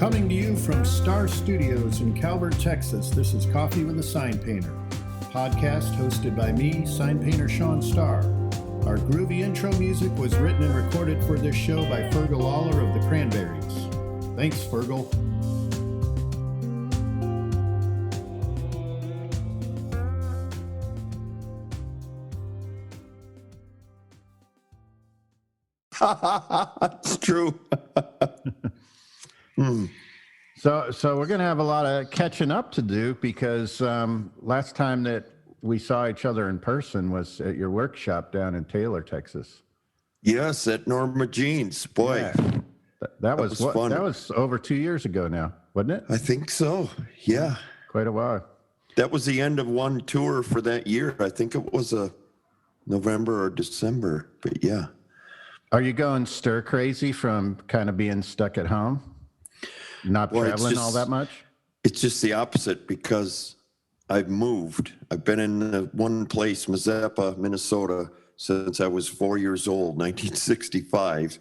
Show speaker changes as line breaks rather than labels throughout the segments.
Coming to you from Star Studios in Calvert, Texas, this is Coffee with a Sign Painter, a podcast hosted by me, sign painter Sean Starr. Our groovy intro music was written and recorded for this show by Fergal Lawler of the Cranberries. Thanks, Fergal.
It's true.
So we're going to have a lot of catching up to do because last time that we saw each other in person was at your workshop down in Taylor, Texas.
Yes, at Norma Jean's. Boy,
yeah. that was
fun.
That was over 2 years ago now, wasn't it?
I think so. Yeah.
Quite a while.
That was the end of one tour for that year. I think it was a November or December, but yeah.
Are you going stir crazy from kind of being stuck at home? Not traveling all that much?
It's just the opposite because I've moved. I've been in one place, Mazeppa, Minnesota, since I was 4 years old, 1965.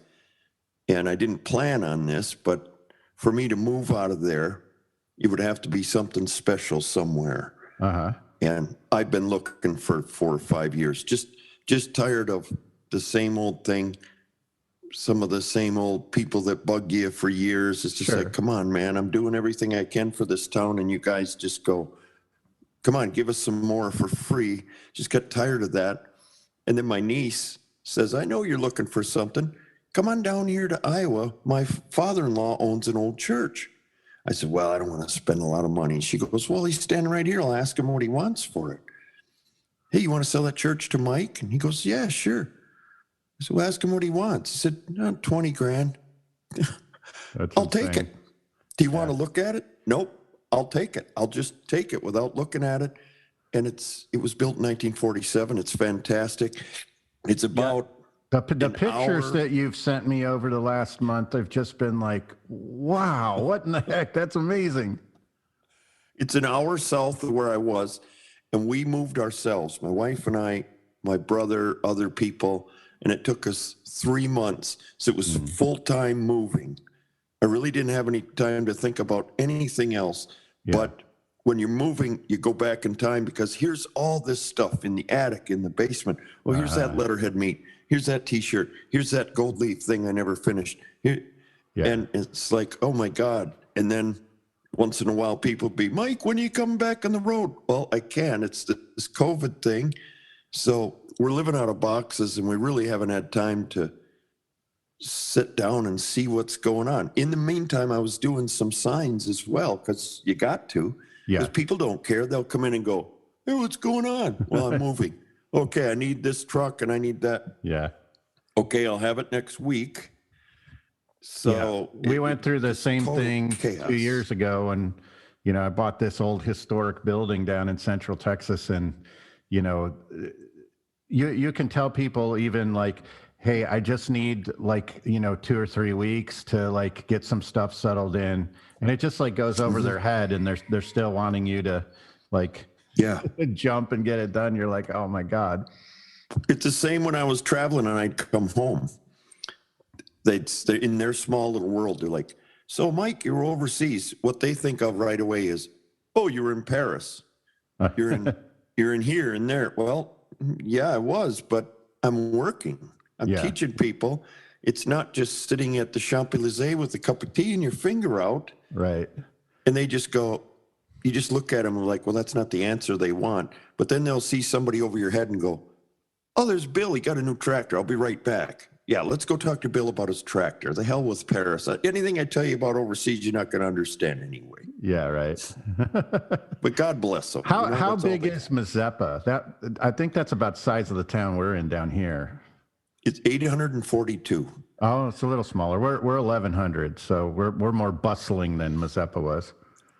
And I didn't plan on this, but for me to move out of there, it would have to be something special somewhere.
Uh-huh.
And I've been looking for 4 or 5 years, just tired of the same old thing. Some of the same old people that bug you for years. It's just
Sure.
like, come on, man, I'm doing everything I can for this town. And you guys just go, come on, give us some more for free. Just got tired of that. And then my niece says, I know you're looking for something. Come on down here to Iowa. My father-in-law owns an old church. I said, well, I don't want to spend a lot of money. She goes, well, he's standing right here. I'll ask him what he wants for it. Hey, you want to sell that church to Mike? And he goes, yeah, sure. So ask him what he wants. He said, 20 grand. I'll take it. Do you want to look at it? Nope. I'll take it. I'll just take it without looking at it. And it was built in 1947. It's fantastic. It's about
the pictures that you've sent me over the last month have just been like, wow, what in the heck? That's amazing.
It's an hour south of where I was. And we moved ourselves, my wife and I, my brother, other people. And it took us 3 months. So it was full-time moving. I really didn't have any time to think about anything else. Yeah. But when you're moving, you go back in time because here's all this stuff in the attic, in the basement. Well, here's that letterhead meat. Here's that T-shirt. Here's that gold leaf thing I never finished. Here. Yeah. And it's like, oh, my God. And then once in a while, people be, Mike, when are you coming back on the road? Well, I can. It's this COVID thing. So we're living out of boxes, and we really haven't had time to sit down and see what's going on. In the meantime, I was doing some signs as well, because you got to. Because people don't care. They'll come in and go, hey, what's going on? Well, I'm moving. Okay, I need this truck, and I need that.
Yeah.
Okay, I'll have it next week. So
we went through the same thing chaos. 2 years ago, and, I bought this old historic building down in Central Texas, and, you can tell people even like, hey, I just need 2 or 3 weeks to get some stuff settled in. And it just goes over their head, and they're still wanting you to jump and get it done. You're like, oh my God.
It's the same when I was traveling and I'd come home. They're in their small little world. They're like, so Mike, you're overseas. What they think of right away is, oh, you're in Paris. You're in here and there. Well, yeah, I was, but I'm working. I'm teaching people. It's not just sitting at the Champs-Élysées with a cup of tea and your finger out.
Right.
And they just go, you just look at them and like, well, that's not the answer they want. But then they'll see somebody over your head and go, oh, there's Bill. He got a new tractor. I'll be right back. Yeah, let's go talk to Bill about his tractor. The hell with Paris. Anything I tell you about overseas, you're not going to understand anyway.
Yeah, right.
But God bless them.
How big is Mazeppa? I think that's about the size of the town we're in down here.
It's 842.
Oh, it's a little smaller. We're 1,100, so we're more bustling than Mazeppa was.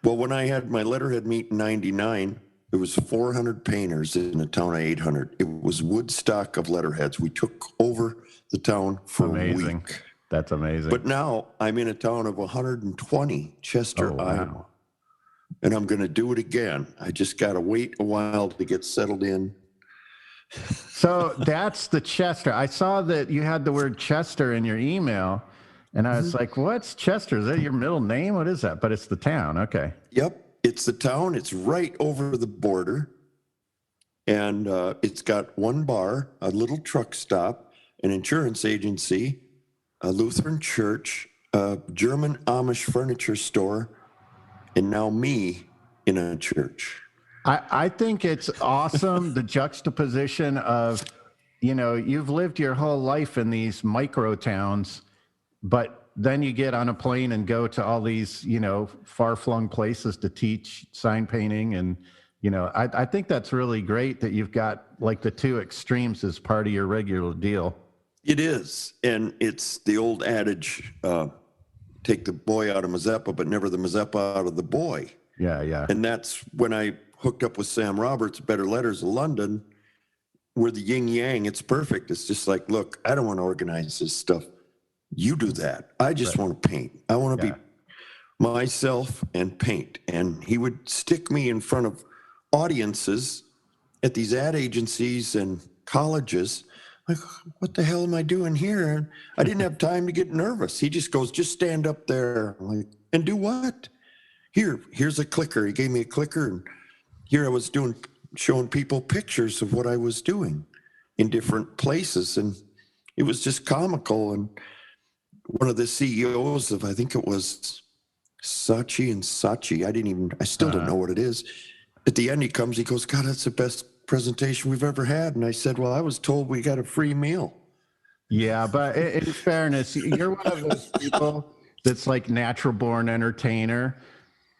Well, when I had my letterhead meet in 99, it was 400 painters in a town of 800. It was Woodstock of letterheads. We took over the town for a week.
That's amazing.
But now I'm in a town of 120, Chester, Iowa. And I'm going to do it again. I just got to wait a while to get settled in.
So that's the Chester. I saw that you had the word Chester in your email. And I was like, what's Chester? Is that your middle name? What is that? But it's the town. Okay.
Yep, it's the town. It's right over the border. And it's got one bar, a little truck stop, an insurance agency, a Lutheran church, a German Amish furniture store, and now me in a church.
I think it's awesome, the juxtaposition of, you've lived your whole life in these micro towns, but then you get on a plane and go to all these, far-flung places to teach sign painting. And, I think that's really great that you've got like the two extremes as part of your regular deal.
It is. And it's the old adage, take the boy out of Mazeppa, but never the Mazeppa out of the boy.
Yeah, yeah.
And that's when I hooked up with Sam Roberts, Better Letters of London. We're the yin yang. It's perfect. It's just like, look, I don't want to organize this stuff. You do that. I just want to paint. I want to be myself and paint. And he would stick me in front of audiences at these ad agencies and colleges. Like, what the hell am I doing here? And I didn't have time to get nervous. He just goes, just stand up there. I'm like, and do what? Here's a clicker. He gave me a clicker, and here I was showing people pictures of what I was doing in different places. And it was just comical. And one of the CEOs of, I think it was Saatchi and Saatchi, I still don't know what it is. At the end, he comes, he goes, God, that's the best presentation we've ever had. And I said, well, I was told we got a free meal.
Yeah, but in fairness, you're one of those people that's like natural born entertainer.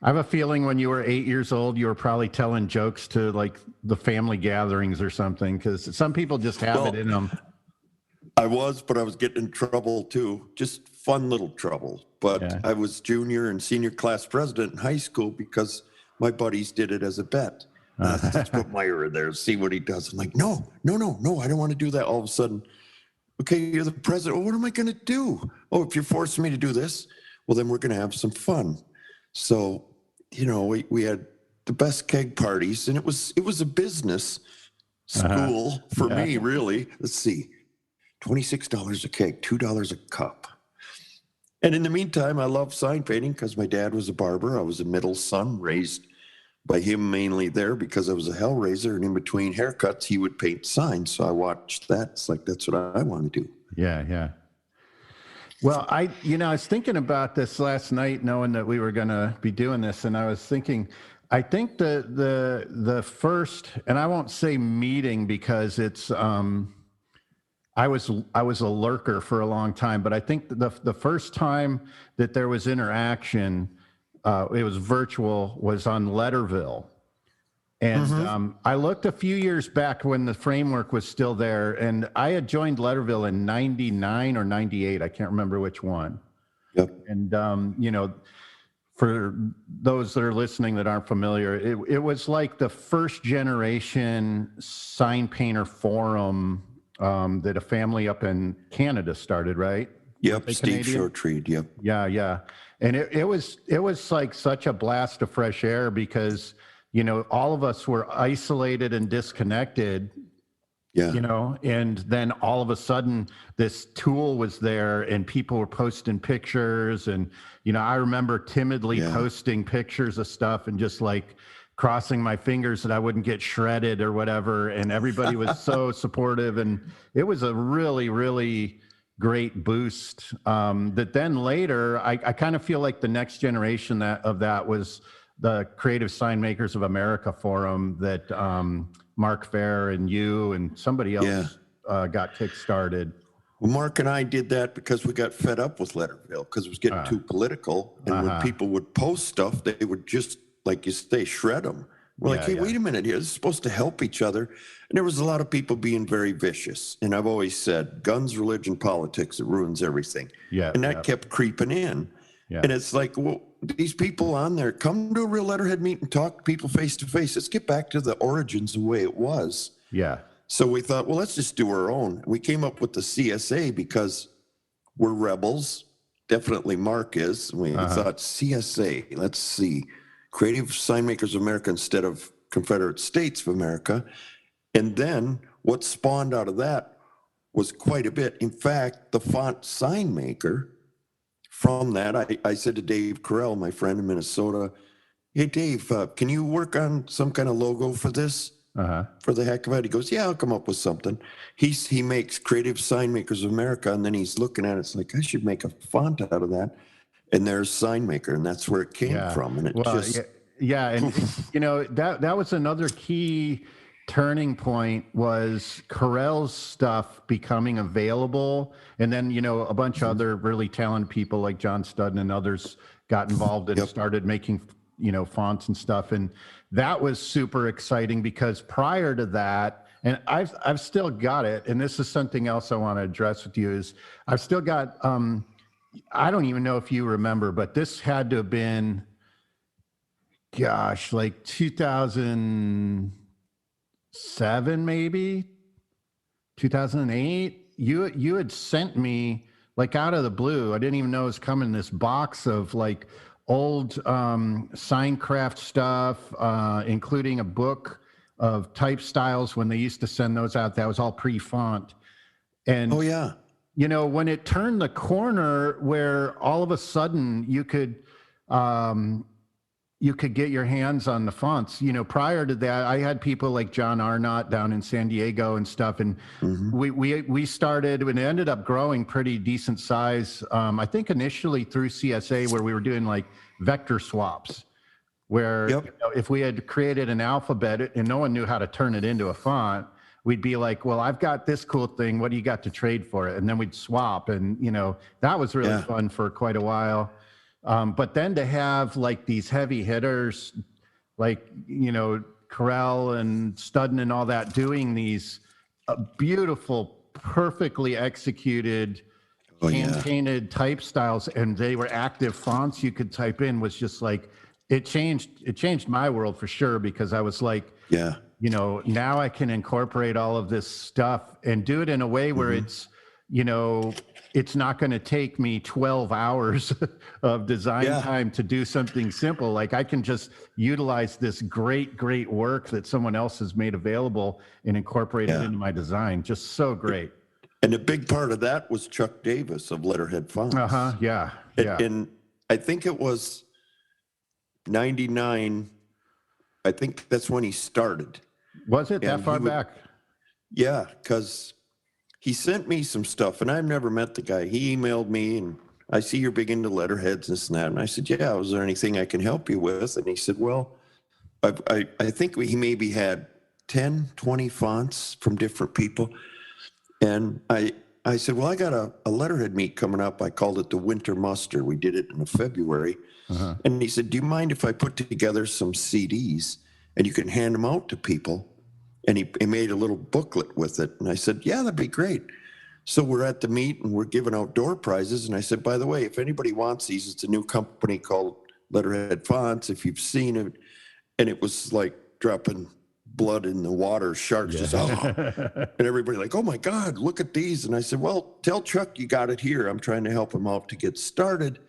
I have a feeling when you were 8 years old, you were probably telling jokes to like the family gatherings or something, because some people just have it in them.
I was, but I was getting in trouble too. Just fun little trouble. But I was junior and senior class president in high school because my buddies did it as a bet. Let's put Meyer in there and see what he does. I'm like, no, I don't want to do that. All of a sudden, okay, you're the president. Well, what am I going to do? Oh, if you're forcing me to do this, well, then we're going to have some fun. So, we had the best keg parties, and it was a business school for me, really. Let's see, $26 a keg, $2 a cup. And in the meantime, I loved sign painting because my dad was a barber. I was a middle son, raised by him mainly there because I was a hellraiser, and in between haircuts, he would paint signs. So I watched that. It's like, that's what I want to do.
Yeah. Well, I was thinking about this last night, knowing that we were going to be doing this, and I was thinking, I think the first, and I won't say meeting because it's, I was a lurker for a long time, but I think the first time that there was interaction, it was virtual, was on Letterville. And I looked a few years back when the framework was still there, and I had joined Letterville in 99 or 98. I can't remember which one.
Yep.
And, for those that are listening that aren't familiar, it was like the first generation sign painter forum that a family up in Canada started, right?
Yep, Steve Shortreed, yep.
Yeah. And it was like such a blast of fresh air because all of us were isolated and disconnected, and then all of a sudden this tool was there and people were posting pictures. And, I remember timidly posting pictures of stuff and just like crossing my fingers that I wouldn't get shredded or whatever. And everybody was so supportive. And it was a really, really great boost. That then later, I kind of feel like the next generation of that was the Creative Sign Makers of America forum that Mark Fair and you and somebody else got kickstarted.
Well, Mark and I did that because we got fed up with Letterville because it was getting too political. And when people would post stuff, they would just, like you say, shred them. We're like, hey, wait a minute here. This is supposed to help each other. And there was a lot of people being very vicious. And I've always said, guns, religion, politics, it ruins everything. Yeah. And that kept creeping in. Yeah. And it's like, well, these people on there, come to a real letterhead meet and talk to people face to face. Let's get back to the origins the way it was.
Yeah.
So we thought, well, let's just do our own. We came up with the CSA because we're rebels. Definitely Mark is. We thought CSA, let's see, Creative Sign Makers of America instead of Confederate States of America. And then what spawned out of that was quite a bit. In fact, the font sign maker from that, I said to Dave Carell, my friend in Minnesota, hey, Dave, can you work on some kind of logo for this? For the heck of it? He goes, yeah, I'll come up with something. He makes Creative Sign Makers of America, and then he's looking at it. It's like, I should make a font out of that. And there's Sign Maker, and that's where it came from. And it
and you know, that was another key turning point, was Carell's stuff becoming available, and then, you know, a bunch of other really talented people like John Studden and others got involved and started making, you know, fonts and stuff. And that was super exciting, because prior to that, and I've still got it, and this is something else I want to address with you, is I've still got I don't even know if you remember, but this had to have been, gosh, like 2007, maybe 2008. You had sent me, like, out of the blue, I didn't even know it was coming, this box of like old Signcraft stuff, including a book of type styles when they used to send those out. That was all pre-font. And you know, when it turned the corner where all of a sudden you could get your hands on the fonts, you know, prior to that, I had people like John Arnott down in San Diego and stuff. And we started, and it ended up growing pretty decent size. I think initially through CSA, where we were doing like vector swaps, where you know, if we had created an alphabet and no one knew how to turn it into a font, we'd be like, well, I've got this cool thing. What do you got to trade for it? And then we'd swap. And, you know, that was really fun for quite a while. But then to have like these heavy hitters, like, you know, Carell and Studden and all that, doing these beautiful, perfectly executed, hand-painted type styles, and they were active fonts you could type in, was just like, it changed my world for sure, because I was like, you know, now I can incorporate all of this stuff and do it in a way where it's, you know, it's not going to take me 12 hours of design time to do something simple. Like, I can just utilize this great work that someone else has made available and incorporate it into my design. Just so great.
And a big part of that was Chuck Davis of Letterhead Fonts. And I think it was 99. I think that's when he started.
Was it that far back?
Yeah, because he sent me some stuff, and I've never met the guy. He emailed me, and I see you're big into letterheads and this and that. And I said, yeah, was there anything I can help you with? And he said, well, I think he maybe had 10, 20 fonts from different people. And I said, well, I got a letterhead meet coming up. I called it the Winter Muster. We did it in February. And he said, do you mind if I put together some CDs and you can hand them out to people? And he made a little booklet with it. And I said, yeah, that'd be great. So we're at the meet and we're giving out door prizes. And I said, by the way, if anybody wants these, it's a new company called Letterhead Fonts, if you've seen it. And it was like dropping blood in the water, sharks just, and everybody like, oh my God, look at these. And I said, well, tell Chuck you got it here. I'm trying to help him out to get started.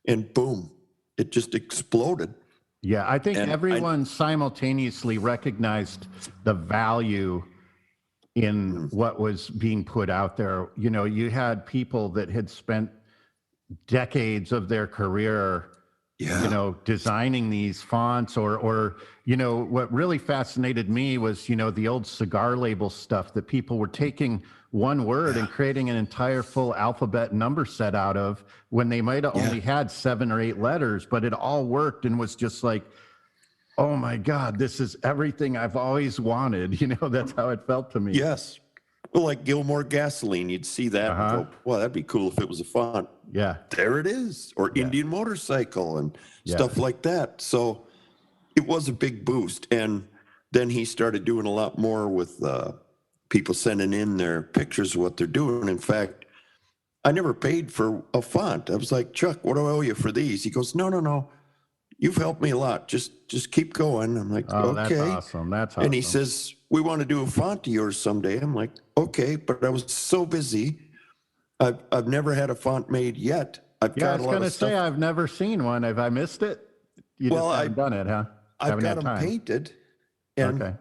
And boom, it just exploded.
Yeah, I think everyone simultaneously recognized the value in what was being put out there. You know, you had people that had spent decades of their career, you know, designing these fonts, or, you know, what really fascinated me was, you know, the old cigar label stuff that people were taking one word and creating an entire full alphabet number set out of, when they might have only had 7 or 8 letters, but it all worked and was just like, oh my God, this is everything I've always wanted. You know, that's how it felt to me.
Yes. Well, like Gilmore Gasoline, you'd see that and go, well, that'd be cool if it was a font.
Yeah.
There it is. Or Indian Motorcycle and stuff like that. So it was a big boost. And then he started doing a lot more with people sending in their pictures of what they're doing. In fact, I never paid for a font. I was like, Chuck, what do I owe you for these? He goes, no. You've helped me a lot. Just keep going. I'm like, okay.
That's awesome. That's awesome.
And he says, we want to do a font of yours someday. I'm like, okay, but I was so busy. I've never had a font made yet. I've got a lot of stuff.
I've never seen one. Have I missed it? You just haven't done it, huh?
I've got them painted, and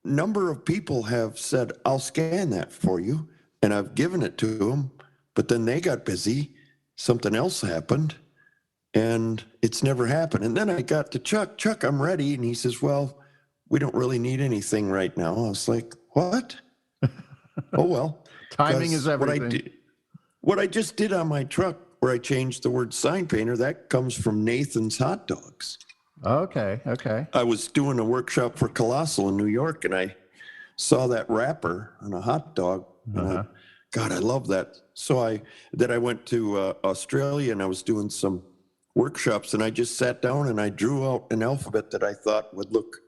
number of people have said, I'll scan that for you, and I've given it to them, but then they got busy, something else happened, and it's never happened. And then I got to Chuck, I'm ready. And he says, well, we don't really need anything right now. I was like, what? Oh, well.
Timing is everything.
What I just did on my truck, where I changed the word sign painter, that comes from Nathan's Hot Dogs.
Okay.
I was doing a workshop for Colossal in New York, and I saw that wrapper on a hot dog. And God, I love that. So I went to Australia, and I was doing some workshops, and I just sat down and I drew out an alphabet that I thought would look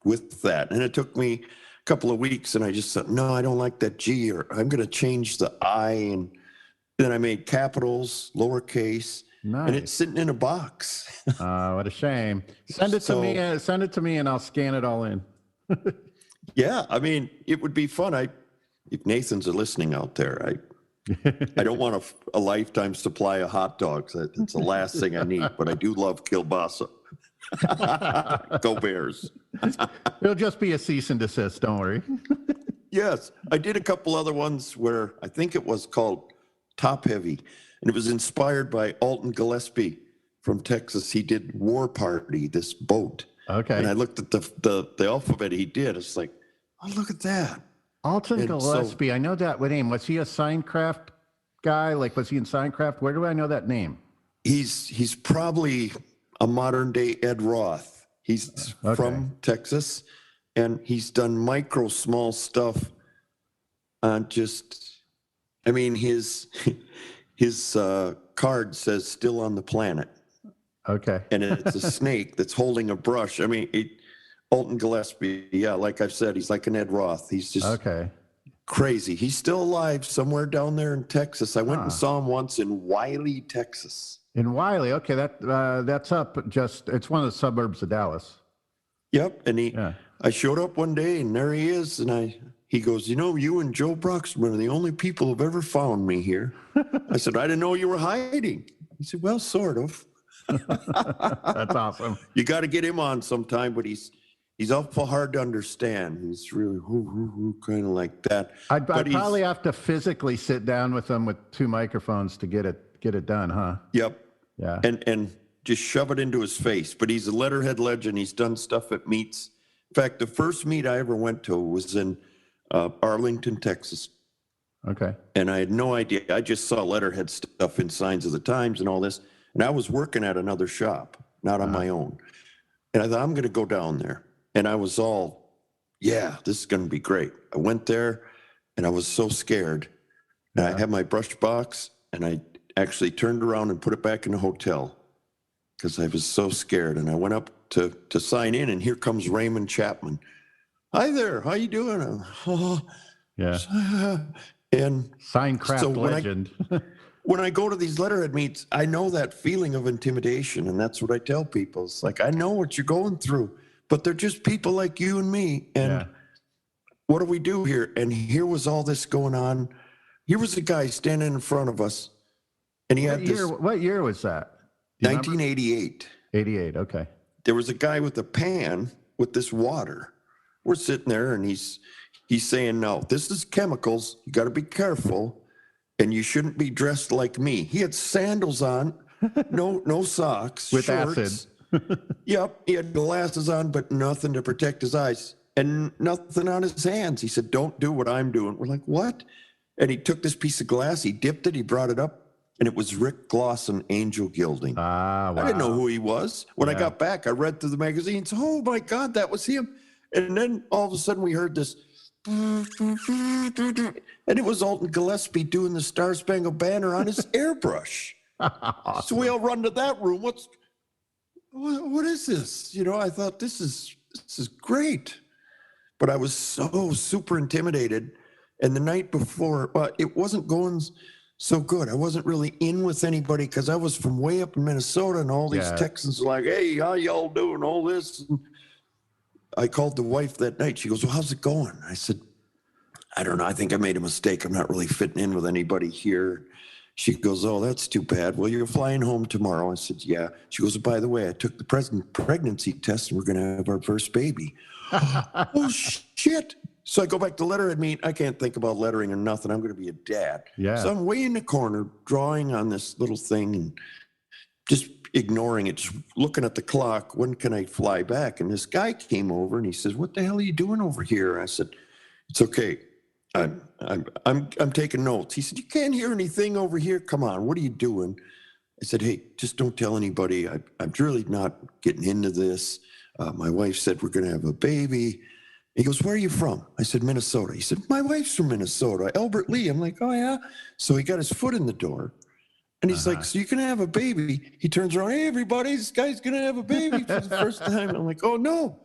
with that. And it took me a couple of weeks, and I just said, no, I don't like that G, or I'm going to change the I. And then I made capitals, lowercase, and it's sitting in a box.
What a shame. Send it to me. Send it to me, and I'll scan it all in.
Yeah, I mean, it would be fun. If Nathan's listening out there, I don't want a lifetime supply of hot dogs. That's the last thing I need, but I do love kielbasa. Go Bears.
It'll just be a cease and desist. Don't worry.
Yes, I did a couple other ones where I think it was called Top Heavy, and it was inspired by Alton Gillespie from Texas. He did War Party, this boat.
Okay.
And I looked at the alphabet he did. It's like, oh, look at that.
Alton Gillespie. I know that name. Was he a Signcraft guy? Like, was he in Signcraft? Where do I know that name?
He's probably a modern day Ed Roth. He's from Texas, and he's done small stuff on his card says still on the planet.
Okay.
And it's a snake that's holding a brush. I mean, Alton Gillespie, yeah, like I've said, he's like an Ed Roth. He's just crazy. He's still alive somewhere down there in Texas. I went and saw him once in Wiley, Texas.
In Wiley, okay, that's up it's one of the suburbs of Dallas.
Yep, and I showed up one day, and there he is, and he goes, you and Joe Broxman are the only people who've ever found me here. I said, I didn't know you were hiding. He said, well, sort of.
That's awesome.
You got to get him on sometime, but he's awful hard to understand. He's really kind of like that.
I'd probably have to physically sit down with him with two microphones to get it done, huh?
Yep.
Yeah.
And just shove it into his face. But he's a letterhead legend. He's done stuff at meets. In fact, the first meet I ever went to was in Arlington, Texas.
Okay.
And I had no idea. I just saw letterhead stuff in Signs of the Times and all this. And I was working at another shop, not on my own. And I thought, I'm going to go down there. And I was all, yeah, this is going to be great. I went there, and I was so scared. And I had my brush box, and I actually turned around and put it back in the hotel because I was so scared. And I went up to sign in, and here comes Raymond Chapman. Hi there, how you doing?
Yeah.
And
Signcraft legend.
When I go to these letterhead meets, I know that feeling of intimidation, and that's what I tell people. It's like, I know what you're going through, but they're just people like you and me. And what do we do here? And here was all this going on. Here was a guy standing in front of us, and he had this.
What year was that?
1988.
88, okay.
There was a guy with a pan with this water. We're sitting there, and he's saying, no, this is chemicals. You got to be careful. And you shouldn't be dressed like me. He had sandals on, no socks,
with
shorts.
acid.
Yep, he had glasses on, but nothing to protect his eyes and nothing on his hands. He said, don't do what I'm doing. We're like, what? And he took this piece of glass, he dipped it, he brought it up, and it was Rick Glosson, Angel Gilding.
Ah, wow.
I didn't know who he was. When I got back, I read through the magazines. Oh, my God, that was him. And then all of a sudden we heard this. And it was Alton Gillespie doing the Star Spangled Banner on his airbrush. Awesome. So we all run to that room. What is this? I thought this is great. But I was so super intimidated. And the night before, it wasn't going so good. I wasn't really in with anybody because I was from way up in Minnesota, and all these Texans were like, hey, how y'all doing? All this. And I called the wife that night. She goes, well, how's it going? I said, I don't know. I think I made a mistake. I'm not really fitting in with anybody here. She goes, oh, that's too bad. Well, you're flying home tomorrow. I said, yeah. She goes, by the way, I took the pregnancy test, and we're going to have our first baby. Oh, shit. So I go back to letterhead meet. I can't think about lettering or nothing. I'm going to be a dad.
Yeah.
So I'm way in the corner drawing on this little thing and just ignoring it, just looking at the clock. When can I fly back? And this guy came over and he says, "What the hell are you doing over here?" I said, "It's okay. I'm taking notes." He said, "You can't hear anything over here. Come on, what are you doing?" I said, "Hey, just don't tell anybody. I'm really not getting into this. My wife said we're going to have a baby." He goes, "Where are you from?" I said, "Minnesota." He said, "My wife's from Minnesota, Albert Lee." I'm like, "Oh, yeah." So he got his foot in the door. And he's like, "So you're going to have a baby?" He turns around, "Hey, everybody, this guy's going to have a baby for the first time." I'm like, "Oh, no."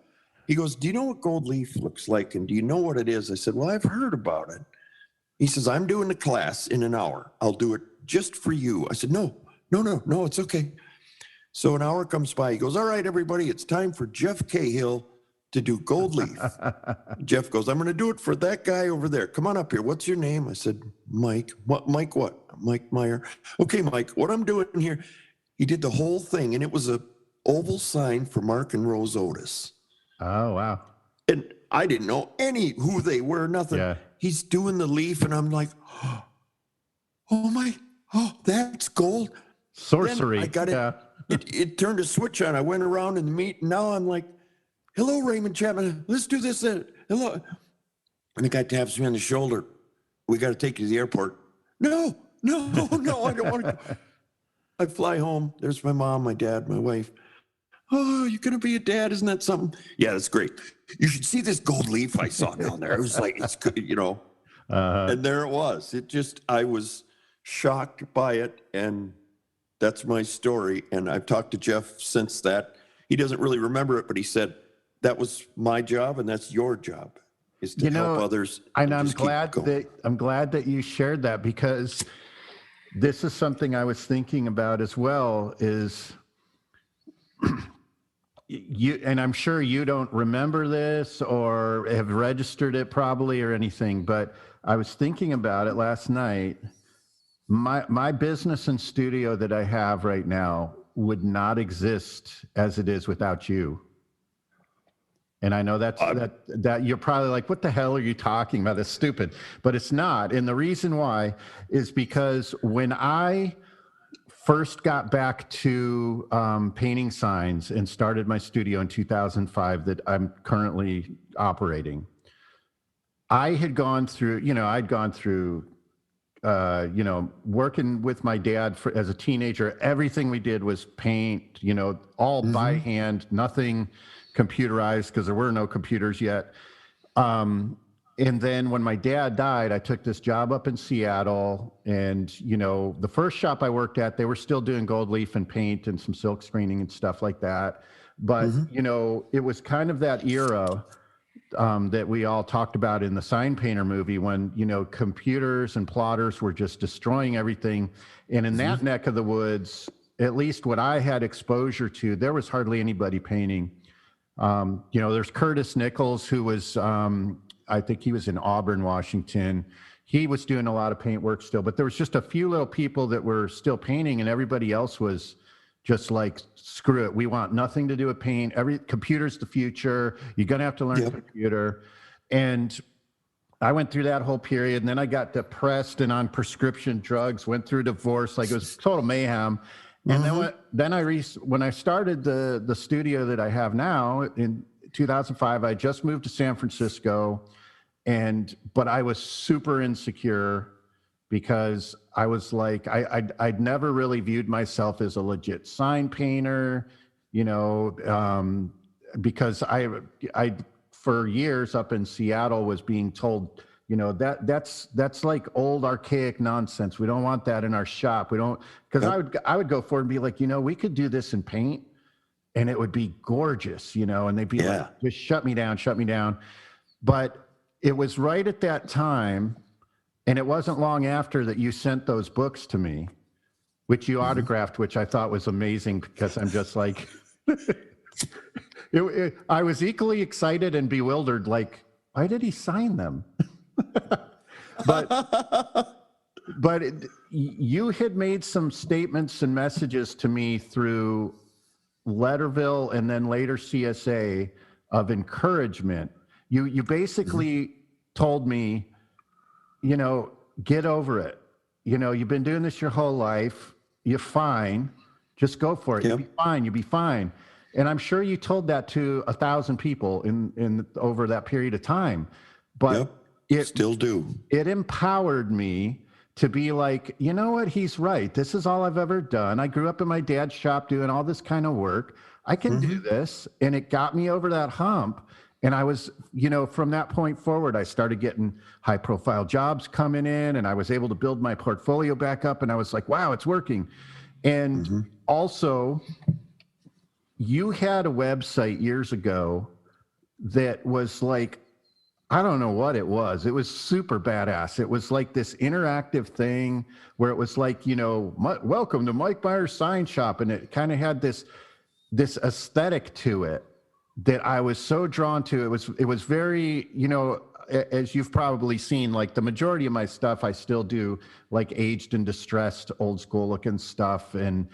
He goes, "Do you know what gold leaf looks like? And do you know what it is?" I said, "Well, I've heard about it." He says, "I'm doing the class in an hour. I'll do it just for you." I said, No, it's okay." So an hour comes by. He goes, "All right, everybody, it's time for Jeff Cahill to do gold leaf." Jeff goes, "I'm going to do it for that guy over there. Come on up here. What's your name?" I said, "Mike." "What, Mike what?" "Mike Meyer." "Okay, Mike, what I'm doing here." He did the whole thing, and it was a oval sign for Mark and Rose Otis.
Oh, wow.
And I didn't know who they were, nothing.
Yeah.
He's doing the leaf, and I'm like, that's gold.
Sorcery.
Then I got it.
Yeah.
It turned a switch on. I went around in the meet, and now I'm like, "Hello, Raymond Chapman. Let's do this. Hello." And the guy taps me on the shoulder. "We got to take you to the airport." No, I don't want to go. I fly home. There's my mom, my dad, my wife. "Oh, you're going to be a dad. Isn't that something?" "Yeah, that's great. You should see this gold leaf I saw down there." I was like, "It's good, And there it was. I was shocked by it. And that's my story. And I've talked to Jeff since that. He doesn't really remember it, but he said, "That was my job and that's your job, is to help others."
And I'm glad that you shared that, because this is something I was thinking about as well, is you, and I'm sure you don't remember this or have registered it probably or anything, but I was thinking about it last night. My business and studio that I have right now would not exist as it is without you. And I know that you're probably like, "What the hell are you talking about? That's stupid." But it's not. And the reason why is because when I first got back to painting signs and started my studio in 2005 that I'm currently operating, I had gone through, working with my dad as a teenager. Everything we did was paint, all by hand, nothing computerized, because there were no computers yet. And then when my dad died, I took this job up in Seattle, and, the first shop I worked at, they were still doing gold leaf and paint and some silk screening and stuff like that. But, it was kind of that era that we all talked about in the Sign Painter movie, when, computers and plotters were just destroying everything. And in that neck of the woods, at least what I had exposure to, there was hardly anybody painting. There's Curtis Nichols, who was, I think he was in Auburn, Washington. He was doing a lot of paint work still, but there was just a few little people that were still painting, and everybody else was just like, "Screw it. We want nothing to do with paint. Computer's the future. You're going to have to learn computer." And I went through that whole period, and then I got depressed and on prescription drugs, went through divorce. Like, it was total mayhem. And when I started the studio that I have now in 2005, I just moved to San Francisco, but I was super insecure, because I was like, I'd never really viewed myself as a legit sign painter, because I for years up in Seattle was being told, that's like old archaic nonsense. We don't want that in our shop. We don't, because I would go forward and be like, we could do this in paint and it would be gorgeous, and they'd be like, "Just shut me down. But it was right at that time, and it wasn't long after that you sent those books to me, which you autographed, which I thought was amazing, because I'm just like, I was equally excited and bewildered, like, why did he sign them? But you had made some statements and messages to me through Letterville and then later CSA of encouragement. You basically told me, get over it. You've been doing this your whole life. You're fine. Just go for it.
Yep.
You'll be fine. You'll be fine. And I'm sure you told that to 1,000 people in over that period of time. But
it still do.
It empowered me to be like, you know what? He's right. This is all I've ever done. I grew up in my dad's shop doing all this kind of work. I can do this. And it got me over that hump. And I was, from that point forward, I started getting high profile jobs coming in, and I was able to build my portfolio back up. And I was like, wow, it's working. And also, you had a website years ago that was like, I don't know what it was. It was super badass. It was like this interactive thing where it was like, welcome to Mike Meyer Sign Shop. And it kind of had this aesthetic to it that I was so drawn to. It was very, as you've probably seen, like the majority of my stuff, I still do like aged and distressed, old school looking stuff. And,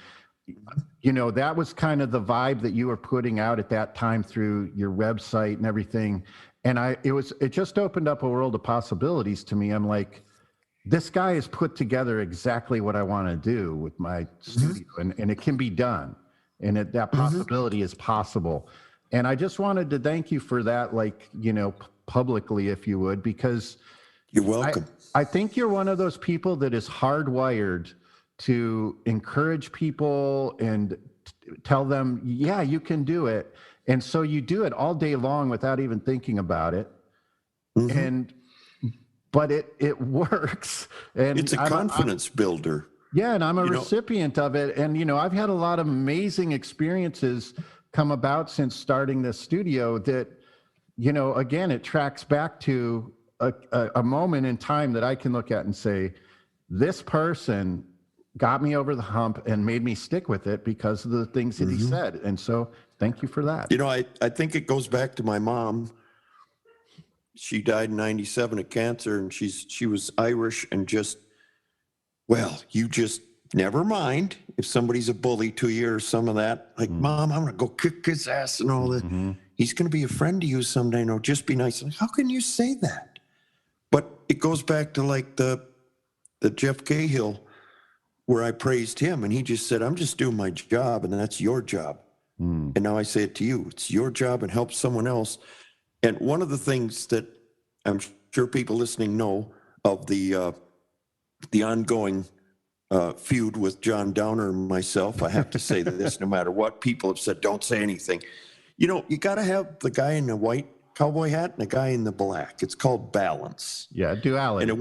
that was kind of the vibe that you were putting out at that time through your website and everything. And it just opened up a world of possibilities to me. I'm like, this guy has put together exactly what I want to do with my studio, and it can be done. And that possibility is possible. And I just wanted to thank you for that, publicly, if you would, because
you're welcome.
I think you're one of those people that is hardwired to encourage people and tell them, yeah, you can do it. And so you do it all day long without even thinking about it. But it works. And
it's a confidence builder.
Yeah. And I'm a recipient of it. And, I've had a lot of amazing experiences come about since starting this studio that, again, it tracks back to a moment in time that I can look at and say, this person got me over the hump and made me stick with it because of the things that he said. And so thank you for that.
I think it goes back to my mom. She died in 97 of cancer, and she was Irish, and you just never mind if somebody's a bully to you or some of that. Like, Mom, I'm going to go kick his ass and all that. He's going to be a friend to you someday. No, just be nice. Like, how can you say that? But it goes back to like the Jeff Cahill, where I praised him, and he just said, I'm just doing my job, and that's your job. And now I say it to you. It's your job, and help someone else. And one of the things that I'm sure people listening know of the ongoing feud with John Downer and myself, I have to say this, no matter what people have said, don't say anything. You got to have the guy in the white cowboy hat and the guy in the black. It's called balance.
Yeah, duality.
And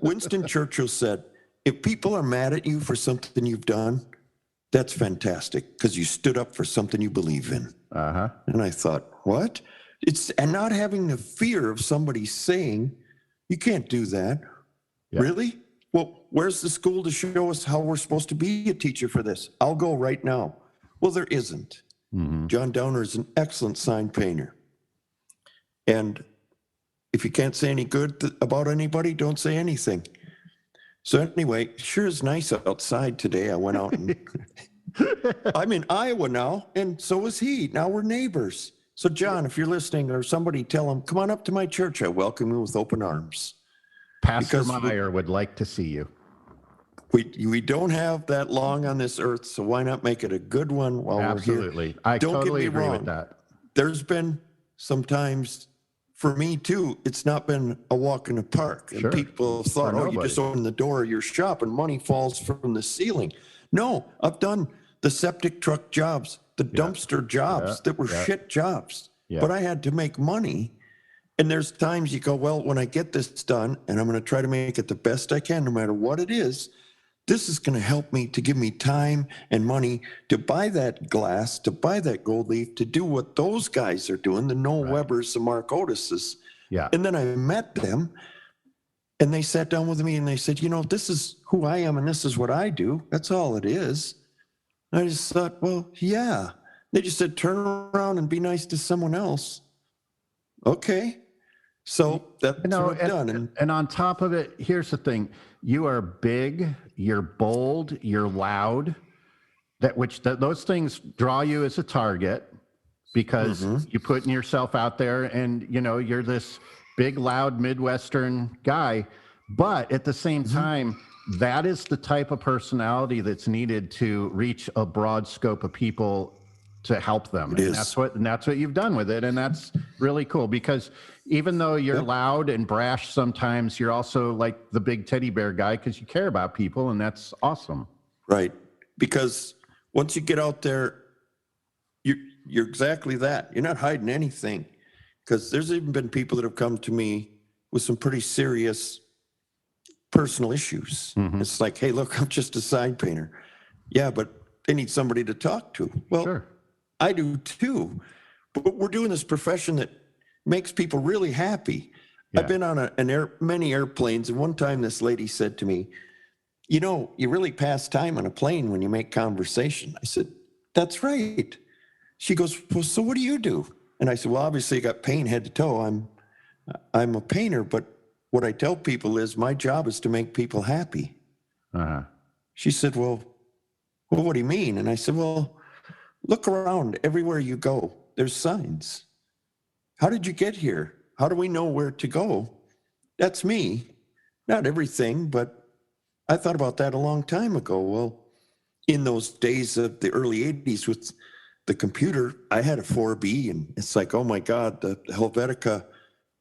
Winston Churchill said, if people are mad at you for something you've done, that's fantastic, because you stood up for something you believe in. And I thought, what? And not having the fear of somebody saying, you can't do that. Yeah. Really? Well, where's the school to show us how we're supposed to be a teacher for this? I'll go right now. Well, there isn't. John Downer is an excellent sign painter. And if you can't say any good about anybody, don't say anything. So anyway, sure is nice outside today. I went out and I'm in Iowa now, and so is he. Now we're neighbors. So John, if you're listening, or somebody, tell him, come on up to my church. I welcome you with open arms.
Pastor Meyer would like to see you.
We don't have that long on this earth, so why not make it a good one while we're here?
Absolutely. I totally agree with that.
There's been sometimes, for me too, it's not been a walk in the park. And people thought, you just open the door of your shop and money falls from the ceiling. No, I've done the septic truck jobs, the dumpster jobs that were shit jobs. But I had to make money. And there's times you go, well, when I get this done, and I'm going to try to make it the best I can, no matter what it is, this is going to help me to give me time and money to buy that glass, to buy that gold leaf, to do what those guys are doing, the Noel Webbers, the Mark Otises. Yeah. And then I met them, and they sat down with me, and they said, this is who I am, and this is what I do. That's all it is. And I just thought, well, yeah. They just said, turn around and be nice to someone else. Okay. So that's what I've done.
And on top of it, here's the thing. You are big, you're bold, you're loud. Those things draw you as a target because you're putting yourself out there, and you're this big, loud Midwestern guy. But at the same time, that is the type of personality that's needed to reach a broad scope of people to help them.
It
And
is.
that's what you've done with it. And that's really cool, because even though you're loud and brash sometimes, you're also like the big teddy bear guy because you care about people, and that's awesome.
Right. Because once you get out there, you're exactly that. You're not hiding anything. Because there's even been people that have come to me with some pretty serious personal issues. It's like, hey, look, I'm just a sign painter. Yeah, but they need somebody to talk to. Well,
Sure.
I do too. But we're doing this profession that makes people really happy.
Yeah.
I've been on many airplanes, and one time this lady said to me, you know, you really pass time on a plane when you make conversation. I said, that's right. She goes, well, so what do you do? And I said, well, obviously I got paint head to toe. I'm a painter, but what I tell people is my job is to make people happy.
Uh-huh.
She said, well, what do you mean? And I said, well, look around everywhere you go. There's signs. How did you get here? How do we know where to go? That's me. Not everything, but I thought about that a long time ago. Well, in those days of the early 80s with the computer, I had a 4B, and it's like, oh my God, the Helvetica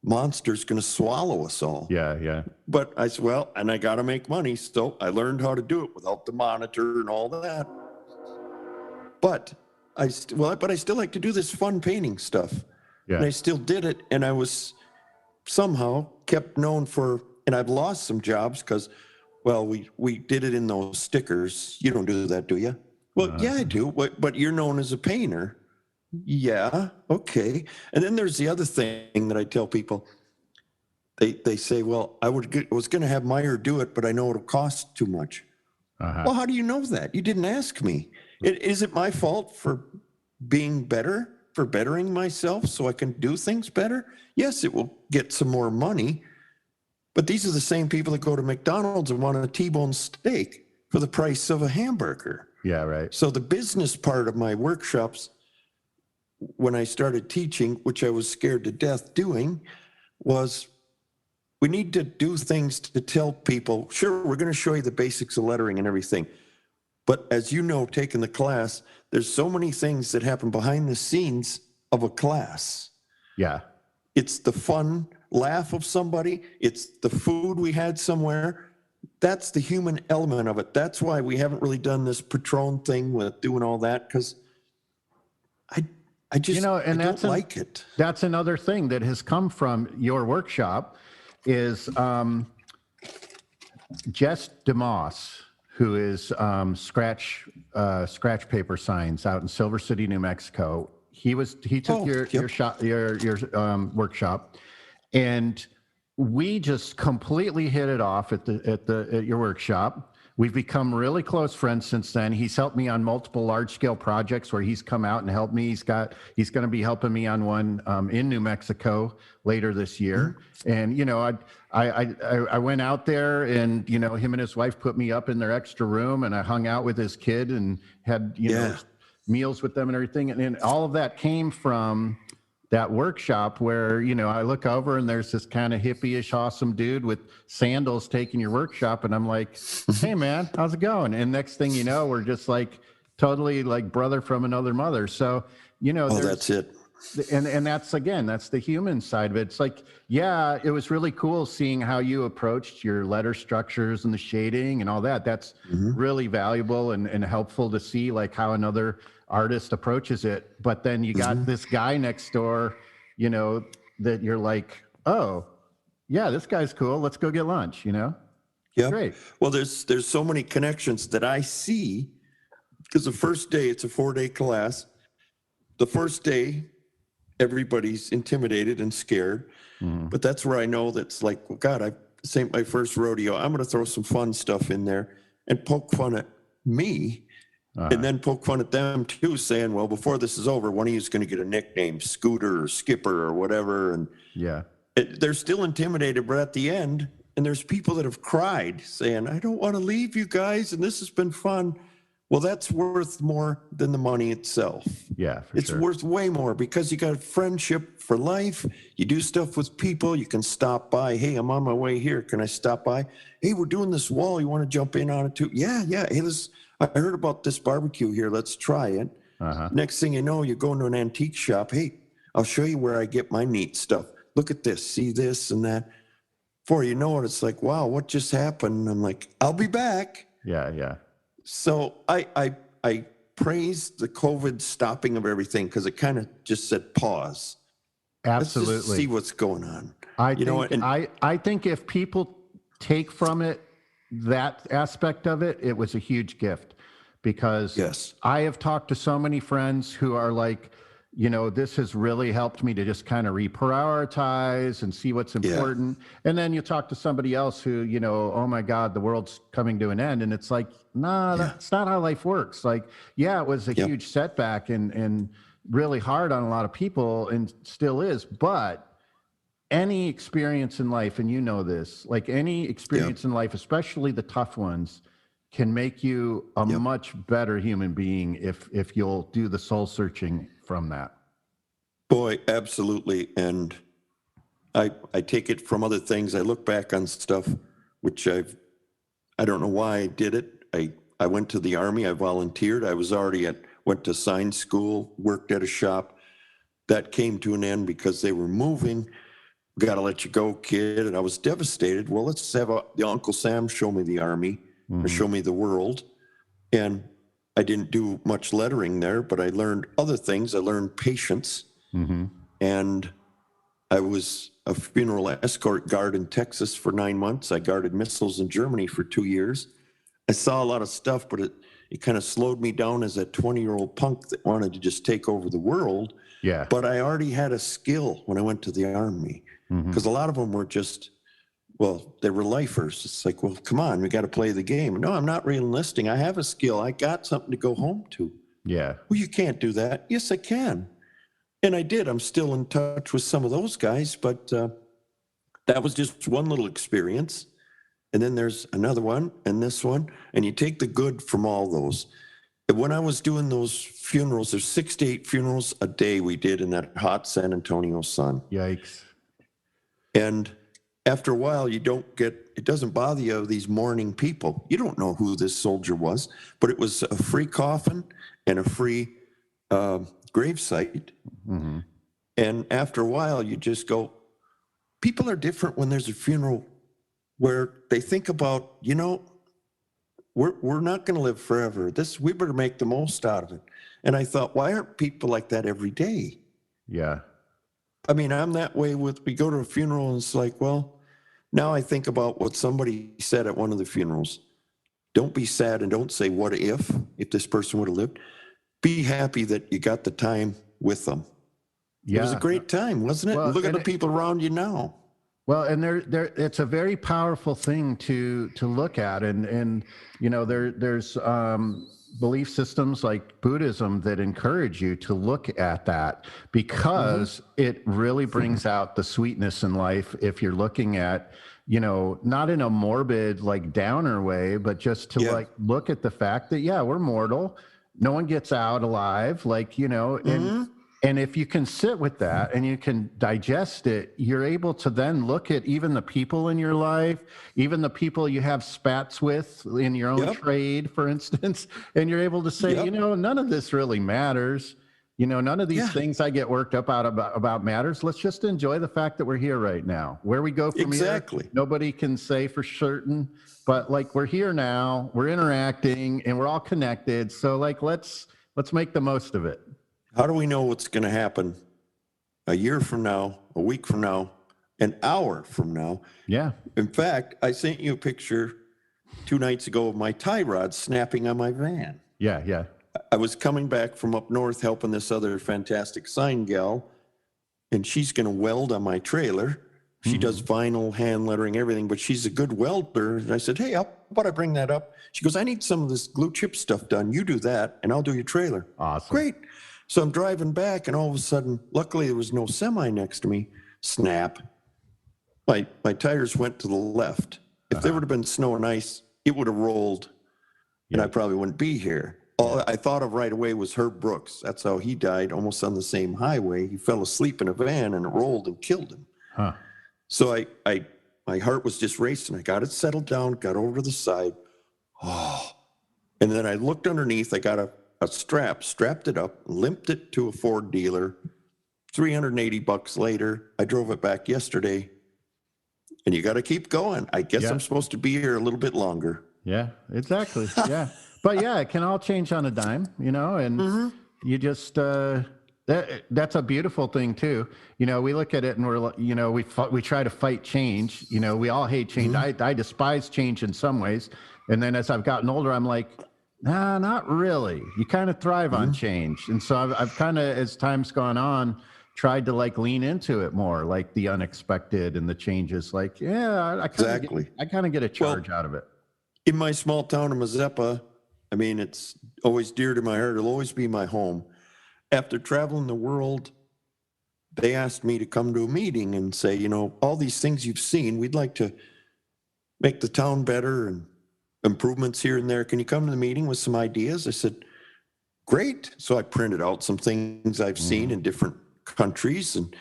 monster's going to swallow us all.
Yeah.
But I said, well, and I got to make money, so I learned how to do it without the monitor and all that. But I still like to do this fun painting stuff.
Yeah.
And I still did it, and I was somehow kept known for, and I've lost some jobs because, well, we did it in those stickers. You don't do that, do you? Well, yeah, I do, but you're known as a painter. Yeah, okay. And then there's the other thing that I tell people. They say, well, I was going to have Meyer do it, but I know it'll cost too much. Well, how do you know that? You didn't ask me. Is it my fault for being better, for bettering myself so I can do things better? Yes, it will get some more money. But these are the same people that go to McDonald's and want a T-bone steak for the price of a hamburger.
Yeah, right.
So the business part of my workshops, when I started teaching, which I was scared to death doing, was we need to do things to tell people, sure, we're going to show you the basics of lettering and everything. But as you know, taking the class, there's so many things that happen behind the scenes of a class.
Yeah.
It's the fun laugh of somebody. It's the food we had somewhere. That's the human element of it. That's why we haven't really done this Patron thing with doing all that, because I just I don't like it.
That's another thing that has come from your workshop is Jess DeMoss, who is scratch paper signs out in Silver City, New Mexico. He took your workshop, and we just completely hit it off at your workshop. We've become really close friends since then. He's helped me on multiple large-scale projects where he's come out and helped me. He's going to be helping me on one in New Mexico later this year. And I went out there, and him and his wife put me up in their extra room, and I hung out with his kid and had meals with them and everything. And all of that came from that workshop where, I look over and there's this kind of hippie-ish awesome dude with sandals taking your workshop. And I'm like, hey man, how's it going? And next thing you know, we're just like totally like brother from another mother. So,
that's it.
And that's the human side of it. It's like, yeah, it was really cool seeing how you approached your letter structures and the shading and all that. That's really valuable and helpful to see like how another artist approaches it. But then you got this guy next door, that you're like, oh yeah, this guy's cool. Let's go get lunch, Yeah. Great.
Well, there's so many connections that I see, because the first day, it's a 4-day class. The first day, everybody's intimidated and scared, but that's where I know that's like, well, God, this ain't my first rodeo. I'm going to throw some fun stuff in there and poke fun at me. And then poke fun at them too, saying, well, before this is over, one of you is going to get a nickname, Scooter or Skipper or whatever. And they're still intimidated, but at the end, and there's people that have cried saying, I don't want to leave you guys, and this has been fun. Well, that's worth more than the money itself.
Yeah, for
It's
sure.
worth way more because you got friendship for life. You do stuff with people. You can stop by. Hey, I'm on my way here. Can I stop by? Hey, we're doing this wall. You want to jump in on it too? Yeah. Hey, I heard about this barbecue here. Let's try it.
Uh-huh.
Next thing you know, you go into an antique shop. Hey, I'll show you where I get my neat stuff. Look at this. See this and that. Before you know it, it's like, wow, what just happened? And I'm like, I'll be back.
Yeah.
So I praise the COVID stopping of everything because it kind of just said pause.
Absolutely.
Let's just see what's going on.
I think if people take from it that aspect of it, it was a huge gift, because
Yes.
I have talked to so many friends who are like, this has really helped me to just kind of reprioritize and see what's important. And then you talk to somebody else who, oh my God, the world's coming to an end. And it's like, nah, that's not how life works. Like, yeah, it was a huge setback and really hard on a lot of people, and still is. But any experience in life, and this, like any experience in life, especially the tough ones, can make you a much better human being if you'll do the soul searching from that.
Boy, absolutely. And I take it from other things. I look back on stuff which I don't know why I did it. I went to the Army. I volunteered. I was already went to sign school, worked at a shop. That came to an end because they were moving. Got to let you go, kid. And I was devastated. Well, let's have the Uncle Sam show me the Army, or show me the world. And I didn't do much lettering there, but I learned other things. I learned patience. And I was a funeral escort guard in Texas for 9 months. I guarded missiles in Germany for 2 years. I saw a lot of stuff, but it kind of slowed me down as a 20-year-old punk that wanted to just take over the world.
Yeah.
But I already had a skill when I went to the Army, because a lot of them were just, they were lifers. It's like, well, come on, we got to play the game. No, I'm not re-enlisting. I have a skill. I got something to go home to.
Yeah.
Well, you can't do that. Yes, I can. And I did. I'm still in touch with some of those guys, but that was just one little experience. And then there's another one and this one, and you take the good from all those. When I was doing those funerals, there's 6 to 8 funerals a day we did in that hot San Antonio sun.
Yikes.
And after a while, it doesn't bother you, these mourning people. You don't know who this soldier was, but it was a free coffin and a free gravesite. And after a while, you just go, people are different when there's a funeral where they think about, we're not going to live forever. We better make the most out of it. And I thought, why aren't people like that every day?
Yeah.
I mean, I'm that way we go to a funeral and it's like, well, now I think about what somebody said at one of the funerals. Don't be sad and don't say, what if this person would have lived? Be happy that you got the time with them.
Yeah.
It was a great time, wasn't it?
Well,
Look at the people around you now.
Well, and it's a very powerful thing to look at, and there's belief systems like Buddhism that encourage you to look at that, because it really brings out the sweetness in life if you're looking at, not in a morbid, like downer way, but just to like look at the fact that, we're mortal. No one gets out alive, and if you can sit with that and you can digest it, you're able to then look at even the people in your life, even the people you have spats with in your own trade, for instance, and you're able to say, none of this really matters. None of these things I get worked up about matters. Let's just enjoy the fact that we're here right now. Where we go from here, nobody can say for certain, but like we're here now, we're interacting and we're all connected. So like, let's make the most of it.
How do we know what's going to happen a year from now, a week from now, an hour from now?
Yeah.
In fact, I sent you a picture 2 nights ago of my tie rod snapping on my van.
Yeah.
I was coming back from up north helping this other fantastic sign gal, and she's going to weld on my trailer. She does vinyl, hand lettering, everything, but she's a good welder. And I said, hey, how about I bring that up? She goes, I need some of this glue chip stuff done. You do that, and I'll do your trailer.
Awesome.
Great. So I'm driving back, and all of a sudden, luckily there was no semi next to me. Snap. My tires went to the left. If there would have been snow and ice, it would have rolled and I probably wouldn't be here. All I thought of right away was Herb Brooks. That's how he died, almost on the same highway. He fell asleep in a van and it rolled and killed him.
Huh.
So my heart was just racing. I got it settled down, got over to the side. Oh, and then I looked underneath. I got a strap, strapped it up, limped it to a Ford dealer. $380 later, I drove it back yesterday. And you got to keep going. I guess I'm supposed to be here a little bit longer.
Yeah, exactly. Yeah. But yeah, it can all change on a dime, you know, and you just, that's a beautiful thing too. You know, we look at it and we're, you know, we try to fight change. You know, we all hate change. I despise change in some ways. And then as I've gotten older, I'm like, nah, not really. You kind of thrive on change. And so I've kind of, as time's gone on, tried to like lean into it more, like the unexpected and the changes. Like, yeah, I kind of get a charge out of it.
In my small town of Mazeppa, I mean, it's always dear to my heart. It'll always be my home. After traveling the world, they asked me to come to a meeting and say, you know, all these things you've seen, we'd like to make the town better and improvements here and there. Can you come to the meeting with some ideas? I said, great. So I printed out some things I've seen in different countries and,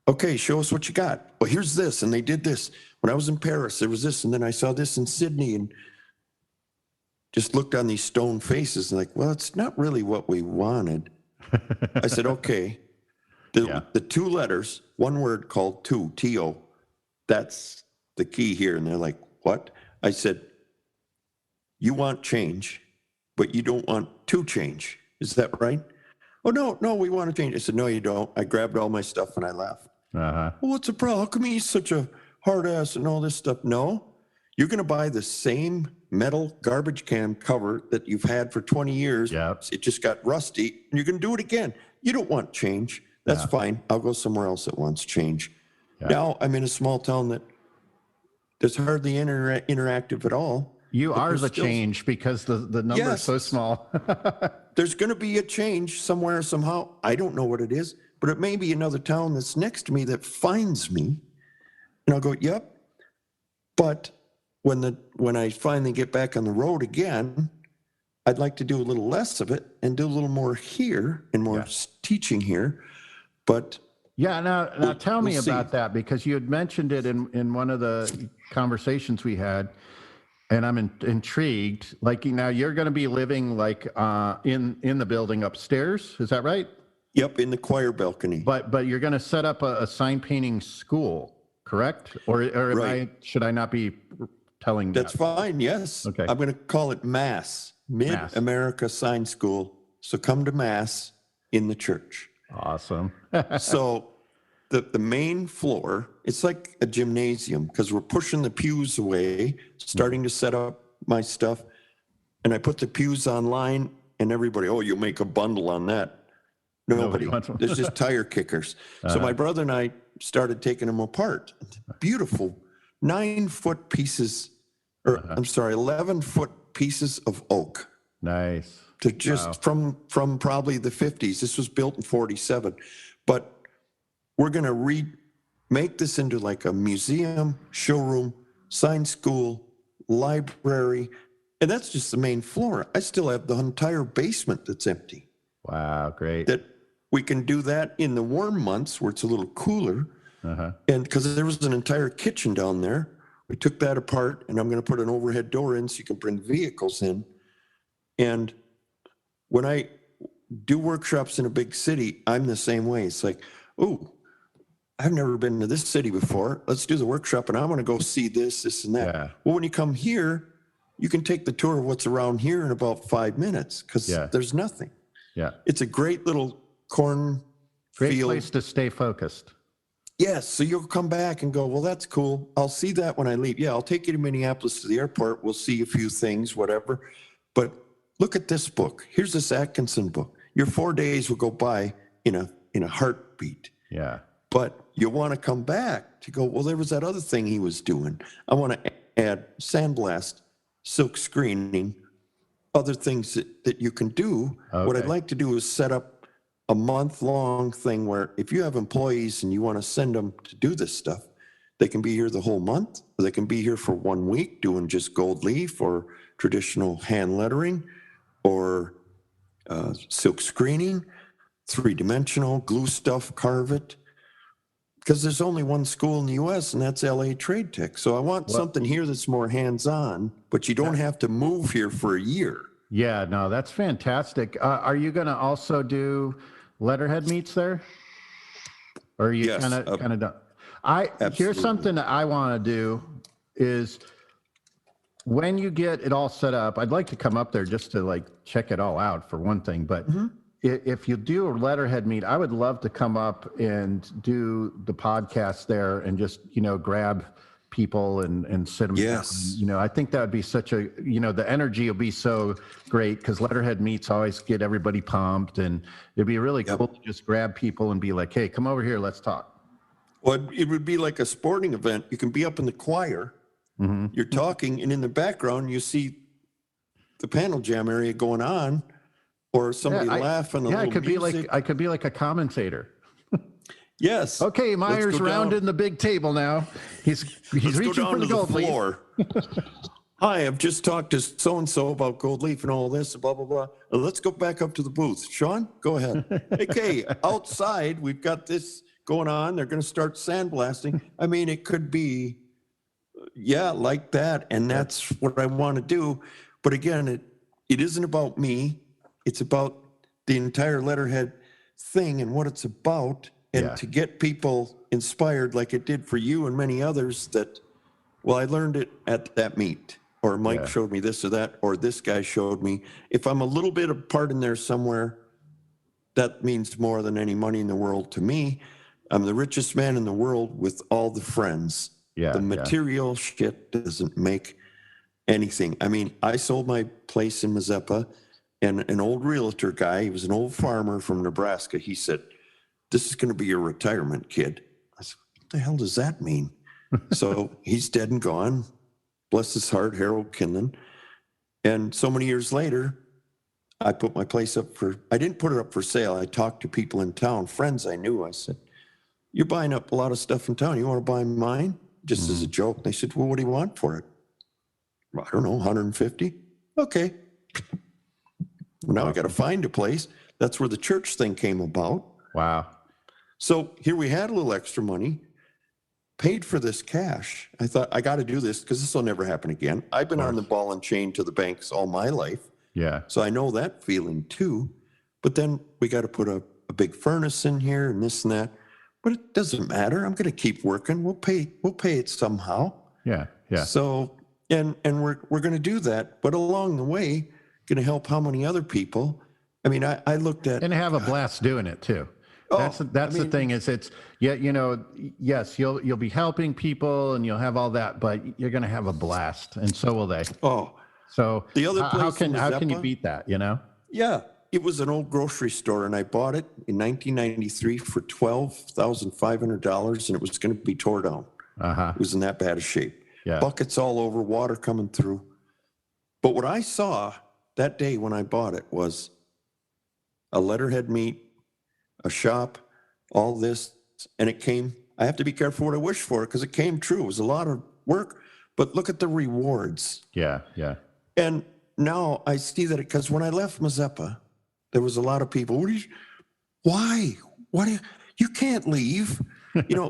okay, show us what you got. Well, here's this. And they did this. When I was in Paris, there was this. And then I saw this in Sydney and just looked on these stone faces and like, well, it's not really what we wanted. I said, okay. The two letters, one word called T-O, that's the key here. And they're like, what? I said, you want change, but you don't want to change. Is that right? Oh, no, we want to change. I said, no, you don't. I grabbed all my stuff and I left. Well, what's the problem? How come he's such a hard ass and all this stuff? No, you're going to buy the same metal garbage can cover that you've had for 20 years. It just got rusty and you're going to do it again. You don't want change. That's fine. I'll go somewhere else that wants change. Now I'm in a small town that there's hardly interactive at all.
You are the change because the number is so small.
There's going to be a change somewhere, somehow. I don't know what it is, but it may be another town that's next to me that finds me. And I'll go, yep. But when I finally get back on the road again, I'd like to do a little less of it and do a little more here and more teaching here. But
now tell me about that, because you had mentioned it in one of the conversations we had. And I'm intrigued. Like, now you're going to be living like in the building upstairs. Is that right?
Yep, in the choir balcony.
But you're going to set up a sign painting school, correct? Or should I not be telling
That's fine, yes.
Okay.
I'm going to call it MASS, Mid-America Sign School. So come to MASS in the church.
Awesome.
So the main floor, it's like a gymnasium because we're pushing the pews away, starting to set up my stuff. And I put the pews online and everybody, oh, you'll make a bundle on that. Nobody. There's just tire kickers. So my brother and I started taking them apart. Beautiful 9-foot pieces, 11-foot pieces of oak.
Nice.
To just from probably the 50s. This was built in 47. But we're going to make this into like a museum, showroom, sign school, library. And that's just the main floor. I still have the entire basement that's empty.
Wow, great.
That we can do that in the warm months where it's a little cooler. And because there was an entire kitchen down there, we took that apart and I'm going to put an overhead door in so you can bring vehicles in. And when I do workshops in a big city, I'm the same way. It's like, oh, I've never been to this city before. Let's do the workshop and I'm going to go see this and that. Well, when you come here, you can take the tour of what's around here in about 5 minutes because there's nothing. It's a great little corn field.
Place to stay focused.
Yes. So you'll come back and go, well, that's cool. I'll see that when I leave. Yeah, I'll take you to Minneapolis to the airport. We'll see a few things, whatever. But look at this book. Here's this Atkinson book. Your 4 days will go by in a heartbeat. But you want to come back to go, well, there was that other thing he was doing. I want to add sandblast, silk screening, other things that you can do. What I'd like to do is set up a month-long thing where if you have employees and you want to send them to do this stuff, They can be here the whole month, or they can be here for 1 week doing just gold leaf or traditional hand lettering or silk screening, 3-dimensional, glue stuff, carve it. Because there's only one school in the U.S., and that's LA Trade Tech. So I want something here that's more hands-on, but you don't have to move here for a year.
Yeah, no, that's fantastic. Are you going to also do letterhead meets there? Or are you
Yes,
kind of done? Here's
absolutely.
something that I want to do is when you get it all set up, I'd like to come up there just to like check it all out for one thing. But if you do a letterhead meet, I would love to come up and do the podcast there and just, grab people and sit them
Yes.
down. I think that would be such a, the energy will be so great because letterhead meets always get everybody pumped, and it'd be really cool to just grab people and be like, hey, come over here, let's talk.
Well, it would be like a sporting event. You can be up in the choir, you're talking, and in the background, you see the panel jam area going on, or somebody laughing.
I could be like a commentator.
Yes.
Okay, Meyer's rounding the big table now. He's reaching for the gold
floor. Hi, I've just talked to so-and-so about gold leaf and all this, blah, blah, blah. Let's go back up to the booth. Sean, go ahead. Okay, outside, we've got this going on. They're going to start sandblasting. I mean, it could be, like that, and that's what I want to do. But again, it isn't about me. It's about the entire letterhead thing and what it's about. And to get people inspired like it did for you and many others that, I learned it at that meet, or Mike showed me this or that, or this guy showed me. If I'm a little bit of part in there somewhere, that means more than any money in the world to me. I'm the richest man in the world with all the friends. The material shit doesn't make anything. I mean, I sold my place in Mazeppa, and an old realtor guy, he was an old farmer from Nebraska, he said, this is going to be your retirement, kid. I said, what the hell does that mean? So he's dead and gone. Bless his heart, Harold Kinlan. And so many years later, I put my place I didn't put it up for sale. I talked to people in town, friends I knew. I said, you're buying up a lot of stuff in town. You want to buy mine? Just as a joke. They said, well, what do you want for it? I don't know, 150? Okay. Well, now I got to find a place. That's where the church thing came about.
Wow.
So here we had a little extra money, paid for this cash. I thought, I got to do this because this will never happen again. I've been on the ball and chain to the banks all my life.
Yeah.
So I know that feeling too. But then we got to put a big furnace in here and this and that. But it doesn't matter. I'm going to keep working. We'll pay it somehow.
Yeah. Yeah.
So, and we're going to do that. But along the way, going to help how many other people? I mean, I looked at,
and have a blast doing it too. That's the thing is yes, you'll be helping people and you'll have all that, but you're going to have a blast, and so will they. So
the other place
how can you beat that?
Yeah, it was an old grocery store, and I bought it in 1993 for $12,500, and it was going to be tore down. It was in that bad a shape.
Yeah.
Buckets all over, water coming through. But what I saw that day when I bought it was a letterhead meet, a shop, all this, and it came. I have to be careful what I wish for because it came true. It was a lot of work, but look at the rewards.
Yeah, yeah.
And now I see that because when I left Mazeppa, there was a lot of people. Why? You can't leave.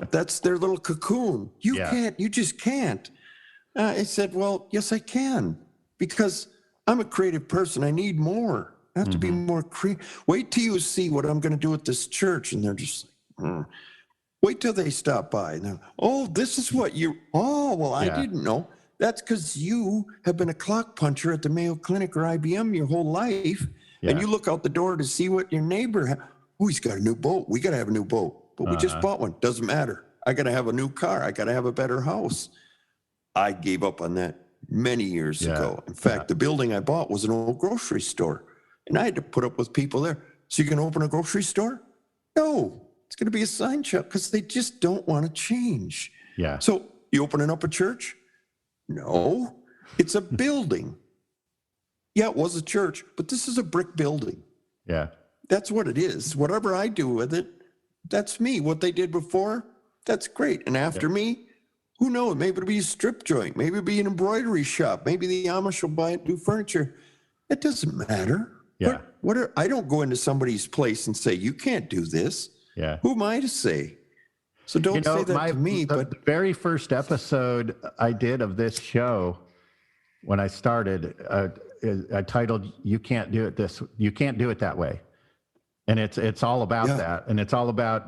That's their little cocoon. You can't. You just can't. I said, well, yes, I can, because I'm a creative person. I need more. I have to be more creative. Wait till you see what I'm going to do at this church. And they're just like, wait till they stop by. And this is what I didn't know. That's because you have been a clock puncher at the Mayo Clinic or IBM your whole life. Yeah. And you look out the door to see what your neighbor has. Oh, he's got a new boat. We got to have a new boat. But we just bought one. Doesn't matter. I got to have a new car. I got to have a better house. I gave up on that many years ago. In fact, the building I bought was an old grocery store. And I had to put up with people there. So you're going to open a grocery store? No, it's going to be a sign shop because they just don't want to change.
Yeah.
So you opening up a church? No, it's a building. Yeah, it was a church, but this is a brick building.
Yeah.
That's what it is. Whatever I do with it, that's me. What they did before, that's great. And after me, Who knows? Maybe it'll be a strip joint. Maybe it'll be an embroidery shop. Maybe the Amish will buy it, do furniture. It doesn't matter.
Yeah.
I don't go into somebody's place and say, you can't do this.
Yeah.
Who am I to say? So don't say that to me.
The very first episode I did of this show, when I started, I titled "You Can't Do It You Can't Do It That Way," and it's all about that, and it's all about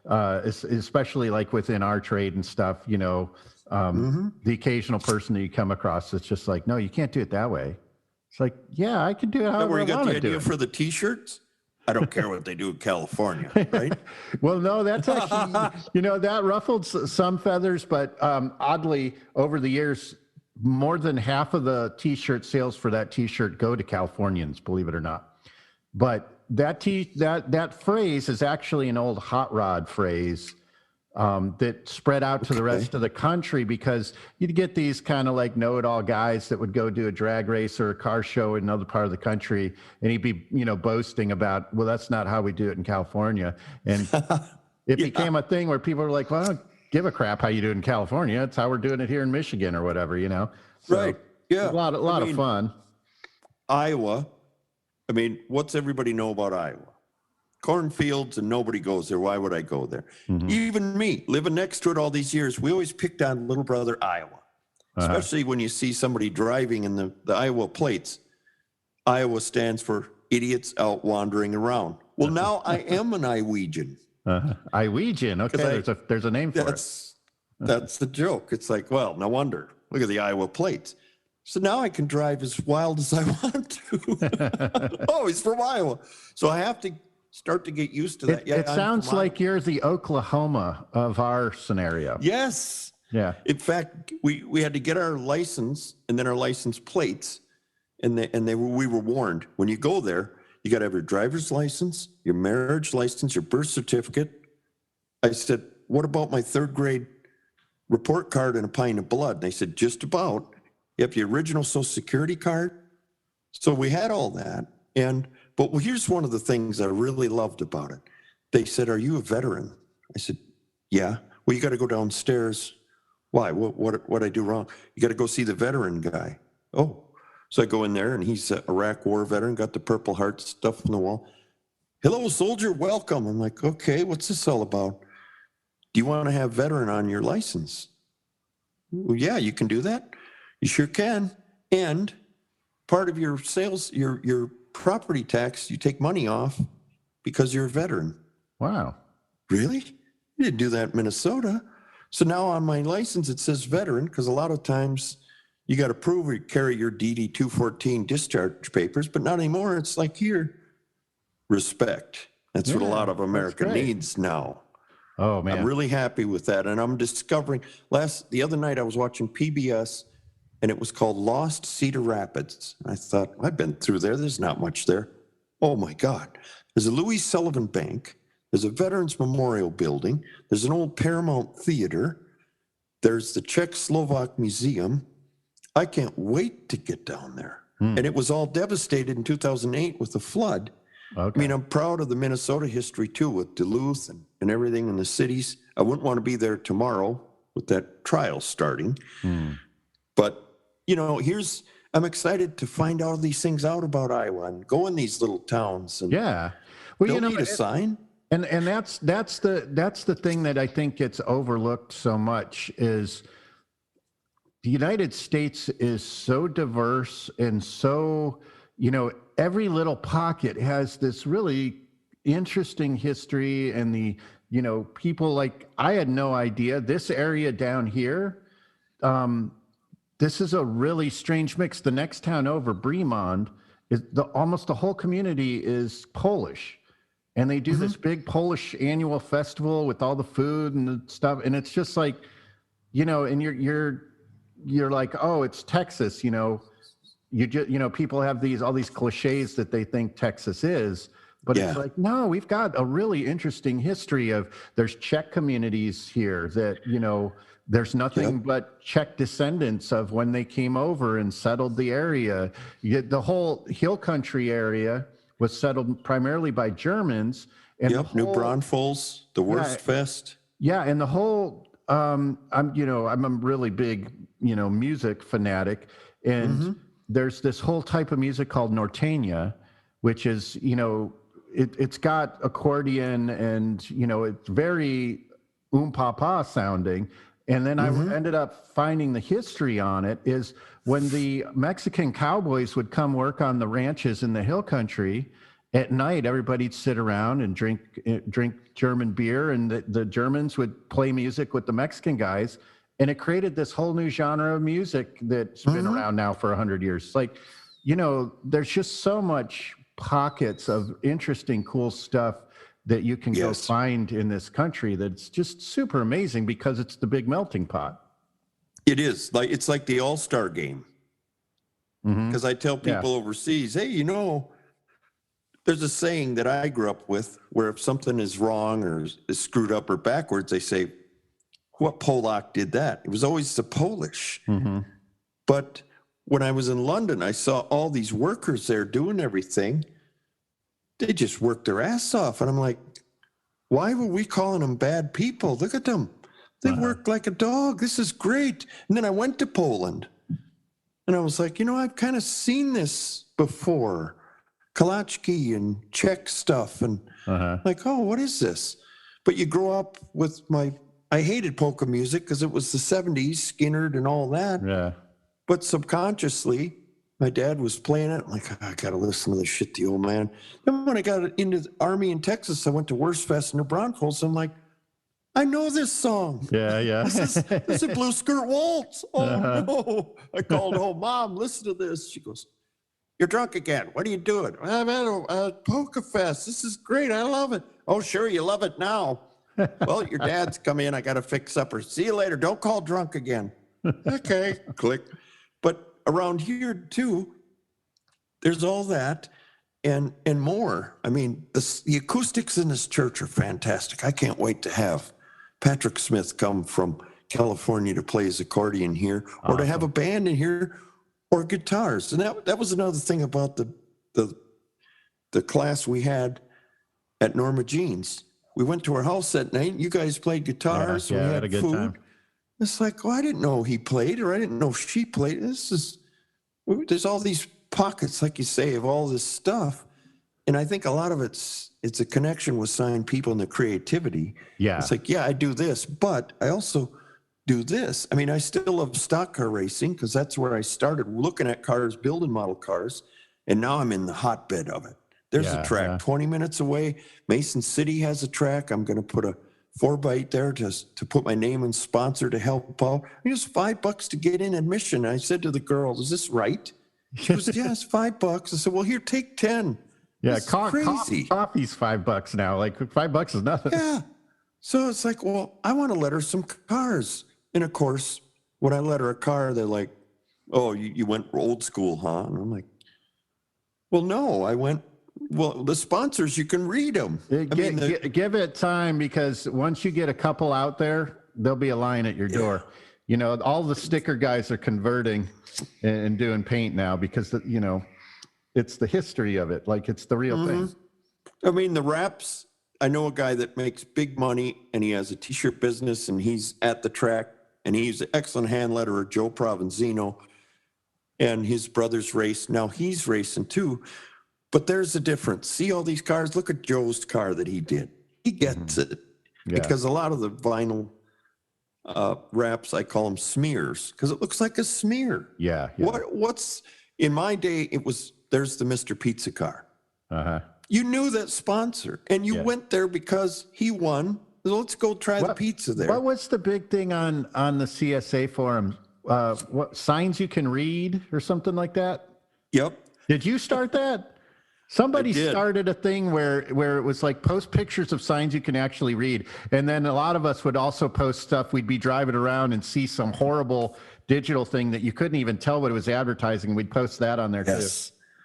especially like within our trade and stuff. The occasional person that you come across that's just like, no, you can't do it that way. It's like, yeah, I can do it however I want to do it.
Where you got the idea for the T-shirts? I don't care what they do in California, right?
Well, no, that's actually, that ruffled some feathers, but oddly, over the years, more than half of the T-shirt sales for that T-shirt go to Californians, believe it or not. But that phrase is actually an old hot rod phrase that spread out to the rest of the country, because you'd get these kind of like know-it-all guys that would go do a drag race or a car show in another part of the country, and he'd be boasting about, well, that's not how we do it in California. And it became a thing where people were like, well, I don't give a crap how you do it in California, it's how we're doing it here in Michigan or whatever. So,
right. Yeah,
a lot of fun.
Iowa, what's everybody know about Iowa? Cornfields, and nobody goes there. Why would I go there? Mm-hmm. Even me, living next to it all these years, we always picked on little brother Iowa, especially when you see somebody driving in the Iowa plates. Iowa stands for idiots out wandering around. Well, now I am an Iowegian.
Iowegian, okay, there's a name for it.
That's the joke. It's like, well, no wonder. Look at the Iowa plates. So now I can drive as wild as I want to. Oh, he's from Iowa. So I have to start to get used to that.
It sounds like you're the Oklahoma of our scenario.
Yes.
Yeah.
In fact, we had to get our license and then our license plates, and we were warned, when you go there, you got to have your driver's license, your marriage license, your birth certificate. I said, what about my third grade report card and a pint of blood? And they said, just about. You have your original Social Security card. So we had all that. But here's one of the things I really loved about it. They said, are you a veteran? I said, yeah. Well, you got to go downstairs. Why? What I do wrong? You got to go see the veteran guy. Oh. So I go in there, and he's an Iraq war veteran, got the Purple Heart stuff on the wall. Hello, soldier, welcome. I'm like, okay, what's this all about? Do you want to have veteran on your license? Well, yeah, you can do that. You sure can. And part of your sales, your property tax, you take money off because you're a veteran.
Wow.
Really? You didn't do that in Minnesota. So now on my license, it says veteran, because a lot of times you got to prove or carry your DD 214 discharge papers, but not anymore. It's like here, respect. That's what a lot of America needs now.
Oh, man.
I'm really happy with that. And I'm discovering, the other night I was watching PBS, and it was called Lost Cedar Rapids. I thought, I've been through there. There's not much there. Oh, my God. There's a Louis Sullivan Bank. There's a Veterans Memorial Building. There's an old Paramount Theater. There's the Czechoslovak Museum. I can't wait to get down there. And it was all devastated in 2008 with the flood. Okay. I'm proud of the Minnesota history, too, with Duluth and everything in the cities. I wouldn't want to be there tomorrow with that trial starting. But I'm excited to find all these things out about Iowa and go in these little towns. And
yeah. Well,
need a sign.
And that's the thing that I think gets overlooked so much is the United States is so diverse and so, every little pocket has this really interesting history, and people like, I had no idea this area down here, this is a really strange mix. The next town over, Bremond, is almost the whole community is Polish. And they do this big Polish annual festival with all the food and the stuff. And it's just like, and you're like, oh, it's Texas, people have all these cliches that they think Texas is, but it's like, no, we've got a really interesting history of, there's Czech communities here that, there's nothing but Czech descendants of when they came over and settled the area. The whole hill country area was settled primarily by Germans. And
New Braunfels, the Wurstfest.
Yeah, and the whole I'm a really big, music fanatic, and there's this whole type of music called Norteña, which is, it's got accordion and, it's very papa sounding. And then I ended up finding the history on it is when the Mexican cowboys would come work on the ranches in the hill country. At night, everybody'd sit around and drink German beer, and the Germans would play music with the Mexican guys, and it created this whole new genre of music that's been around now for 100 years. Like, there's just so much pockets of interesting, cool stuff that you can go find in this country that's just super amazing because it's the big melting pot.
It is. It's like the all-star game. Because I tell people overseas, hey, there's a saying that I grew up with where if something is wrong or is screwed up or backwards, they say, what Polak did that? It was always the Polish. But when I was in London, I saw all these workers there doing everything. They just worked their ass off. And I'm like, why were we calling them bad people? Look at them. They work like a dog. This is great. And then I went to Poland and I was like, I've kind of seen this before. Kalachki and Czech stuff. And like, oh, what is this? But you grow up with I hated polka music because it was the 70s, Skinnerd and all that. Yeah. But subconsciously, my dad was playing it. I'm like, I got to listen to this shit, the old man. Then when I got into the Army in Texas, I went to Wurstfest in New Braunfels. I'm like, I know this song.
Yeah.
This is Blue Skirt Waltz. Oh, no. I called home, Mom, listen to this. She goes, you're drunk again. What are you doing? I'm at a Polka Fest. This is great. I love it. Oh, sure, you love it now. Well, your dad's come in. I got to fix supper. See you later. Don't call drunk again. Okay, click. But around here, too, there's all that and more. I mean, the acoustics in this church are fantastic. I can't wait to have Patrick Smith come from California to play his accordion here or to have a band in here or guitars. And that was another thing about the class we had at Norma Jean's. We went to her house that night. You guys played guitars.
Yeah,
we
had a good
food.
time.
It's like, I didn't know he played or I didn't know she played. There's all these pockets, like you say, of all this stuff. And I think a lot of it's a connection with signed people and the creativity.
Yeah.
It's like, I do this, but I also do this. I mean, I still love stock car racing because that's where I started looking at cars, building model cars. And now I'm in the hotbed of it. There's a track 20 minutes away. Mason City has a track. I'm going to put a 4x8 there to put my name and sponsor to help out. It's $5 to get in admission. I said to the girl, is this right? She goes, yeah, it's $5. I said, well, here, take 10.
Yeah,
crazy.
Coffee's $5 now. Like $5 is nothing.
Yeah. So it's like, well, I want to let her some cars. And of course, when I let her a car, they're like, oh, you went old school, huh? And I'm like, well, no, well, the sponsors, you can read them.
Give it time because once you get a couple out there, there'll be a line at your door. All the sticker guys are converting and doing paint now because, it's the history of it. Like it's the real thing.
I mean, the wraps, I know a guy that makes big money and he has a t-shirt business and he's at the track and he's an excellent hand letterer, Joe Provenzino, and his brothers race. Now he's racing too. But there's a difference. See all these cars? Look at Joe's car that he did. He gets it. Yeah. Because a lot of the vinyl wraps, I call them smears because it looks like a smear.
Yeah.
What's in my day, there's the Mr. Pizza car. You knew that sponsor and you went there because he won. So let's go try the pizza there.
What was the big thing on the CSA forum? What signs you can read or something like that?
Yep.
Did you start that? Somebody started a thing where it was like post pictures of signs you can actually read. And then a lot of us would also post stuff. We'd be driving around and see some horrible digital thing that you couldn't even tell what it was advertising. We'd post that on there too.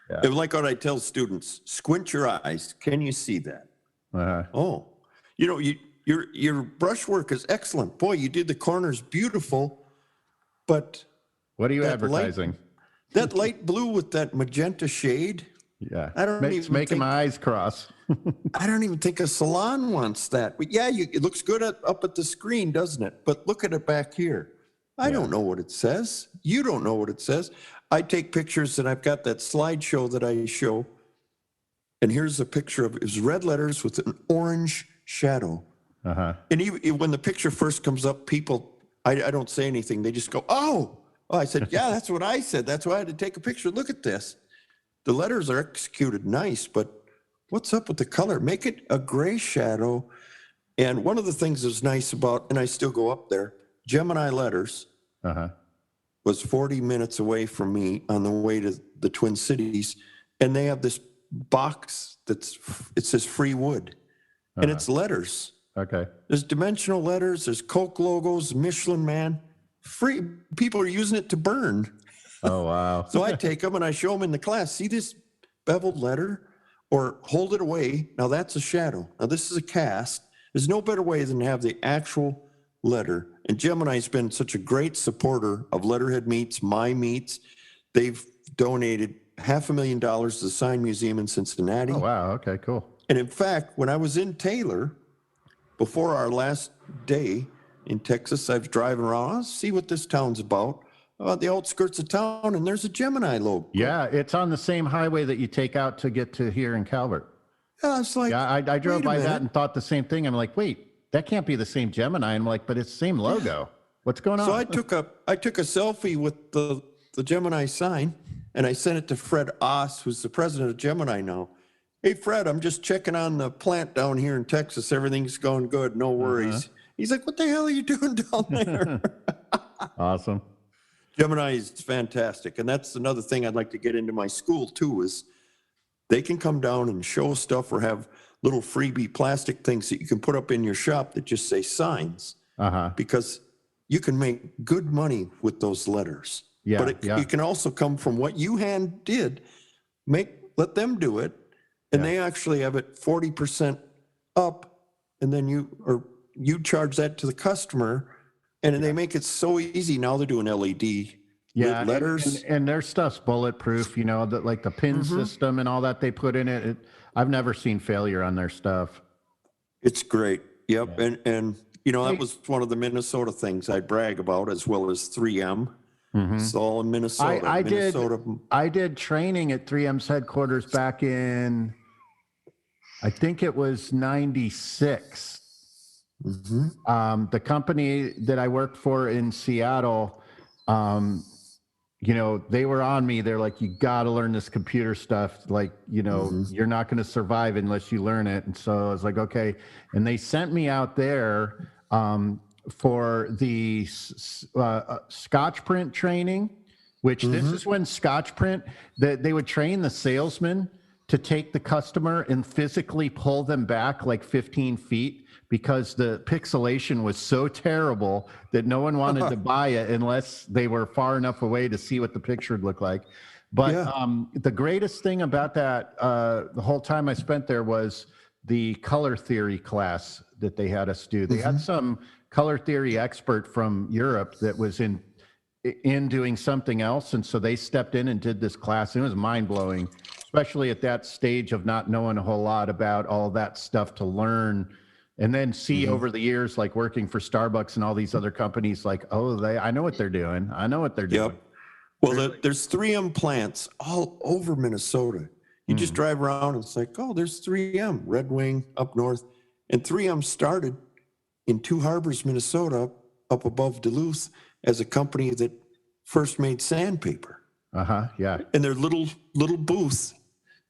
Yeah. It was like what I tell students, squint your eyes. Can you see that? Oh, your brushwork is excellent. Boy, you did the corners beautiful. But
what are you advertising?
That light blue with that magenta shade.
Yeah.
I don't
It's
even
making
think
my eyes cross.
I don't even think a salon wants that. But yeah, it looks good up at the screen, doesn't it? But look at it back here. I don't know what it says. You don't know what it says. I take pictures, and I've got that slideshow that I show. And here's a picture of it's red letters with an orange shadow.
Uh-huh.
And even when the picture first comes up, people, I don't say anything. They just go, oh. I said, yeah, that's what I said. That's why I had to take a picture. Look at this. The letters are executed nice, but what's up with the color? Make it a gray shadow. And one of the things that's nice about, and I still go up there, Gemini Letters was 40 minutes away from me on the way to the Twin Cities. And they have this box it says free wood. And it's letters.
Okay.
There's dimensional letters, there's Coke logos, Michelin Man. Free. People are using it to burn.
Oh, wow.
So I take them and I show them in the class. See this beveled letter? Or hold it away. Now that's a shadow. Now this is a cast. There's no better way than to have the actual letter. And Gemini's been such a great supporter of Letterhead Meets, My Meets. They've donated $500,000 to the Sign Museum in Cincinnati.
Oh, wow. Okay, cool.
And in fact, when I was in Taylor, before our last day in Texas, I was driving around. I'll see what this town's about the outskirts of town, and there's a Gemini logo.
Yeah, it's on the same highway that you take out to get to here in Calvert.
Yeah, it's like,
yeah, I drove by
minute.
that and thought the same thing. I'm like, wait, that can't be the same Gemini. I'm like, but it's the same logo. What's going on?
So I took a selfie with the Gemini sign, and I sent it to Fred Oss, who's the president of Gemini now. Hey, Fred, I'm just checking on the plant down here in Texas. Everything's going good. No worries. He's like, what the hell are you doing down there?
Awesome.
Gemini is fantastic. And that's another thing I'd like to get into my school, too, is they can come down and show stuff or have little freebie plastic things that you can put up in your shop that just say signs. Because you can make good money with those letters.
Yeah,
but it can also come from what you hand did. Let them do it. And they actually have it 40% up. And then you charge that to the customer. And they make it so easy. Now they're doing LED letters.
And their stuff's bulletproof, like the pin system and all that they put in it. I've never seen failure on their stuff.
It's great. Yep. Yeah. And that was one of the Minnesota things I brag about, as well as 3M. It's all in Minnesota.
I did training at 3M's headquarters back in, I think it was 96. The company that I worked for in Seattle, they were on me. They're like, you got to learn this computer stuff. Like, you're not going to survive unless you learn it. And so I was like, okay. And they sent me out there for the Scotch print training, which this is when Scotch print, they would train the salesman to take the customer and physically pull them back like 15 feet because the pixelation was so terrible that no one wanted to buy it unless they were far enough away to see what the picture would look like. But the greatest thing about that, the whole time I spent there, was the color theory class that they had us do. They had some color theory expert from Europe that was in doing something else. And so they stepped in and did this class, and it was mind-blowing, especially at that stage of not knowing a whole lot about all that stuff to learn. And then see over the years, like working for Starbucks and all these other companies, like, I know what they're doing. I know what they're doing.
Yep. Well, there's 3M plants all over Minnesota. You just drive around and it's like, there's 3M, Red Wing up north. And 3M started in Two Harbors, Minnesota, up above Duluth, as a company that first made sandpaper.
Yeah.
And their little booth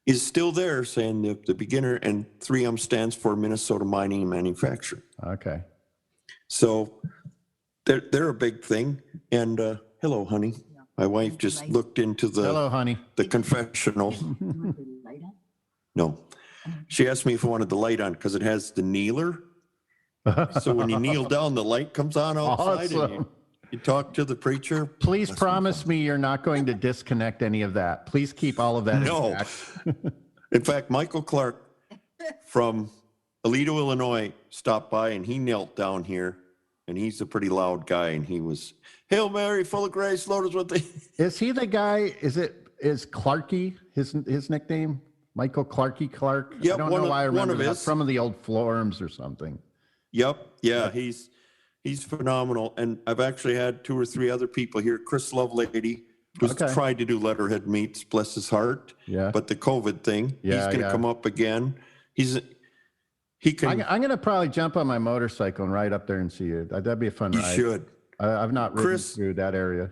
is still there, saying the beginner, and 3M stands for Minnesota Mining and Manufacturing.
Okay.
So they're a big thing. And hello, honey. My wife just looked into
Hello, honey.
The confessional. No. She asked me if I wanted the light on because it has the kneeler. So when you kneel down, the light comes on outside.
Awesome.
And you talk to the preacher.
Please promise me you're not going to disconnect any of that. Please keep all of that.
No. In fact, Michael Clark from Aledo, Illinois, stopped by and he knelt down here, and he's a pretty loud guy, and he was, Hail Mary, full of grace, Lord is with thee.
Is he the guy? Is it is Clarky his nickname? Michael Clark.
Yep,
I don't know why I remember that.
his.
From the old Florums or something.
Yep. Yeah, he's phenomenal. And I've actually had 2 or 3 other people here. Chris Lovelady, who's tried to do letterhead meets, bless his heart.
Yeah.
But the COVID thing, he's going to come up again. He can.
I'm going to probably jump on my motorcycle and ride up there and see you. That'd be a fun ride.
You should.
I've not ridden through that area.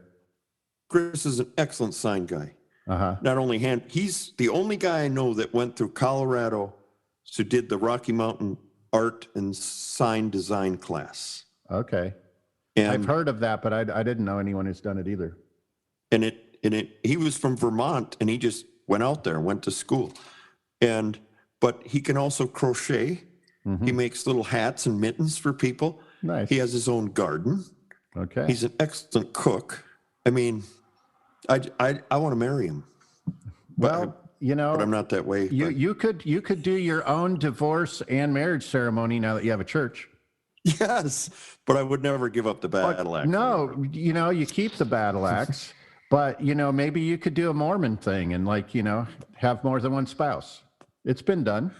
Chris is an excellent sign guy.
Uh-huh.
Not only he's the only guy I know that went through Colorado, so did the Rocky Mountain art and sign design class.
Okay.
And
I've heard of that, but I didn't know anyone who's done it either.
And he was from Vermont, and he just went out there and went to school. But he can also crochet.
Mm-hmm.
He makes little hats and mittens for people.
Nice.
He has his own garden.
Okay.
He's an excellent cook. I mean, I want to marry him.
Well,
but I'm not that way.
You could do your own divorce and marriage ceremony now that you have a church.
Yes, but I would never give up the battle axe.
No, you keep the battle axe, but maybe you could do a Mormon thing and have more than one spouse. It's been done.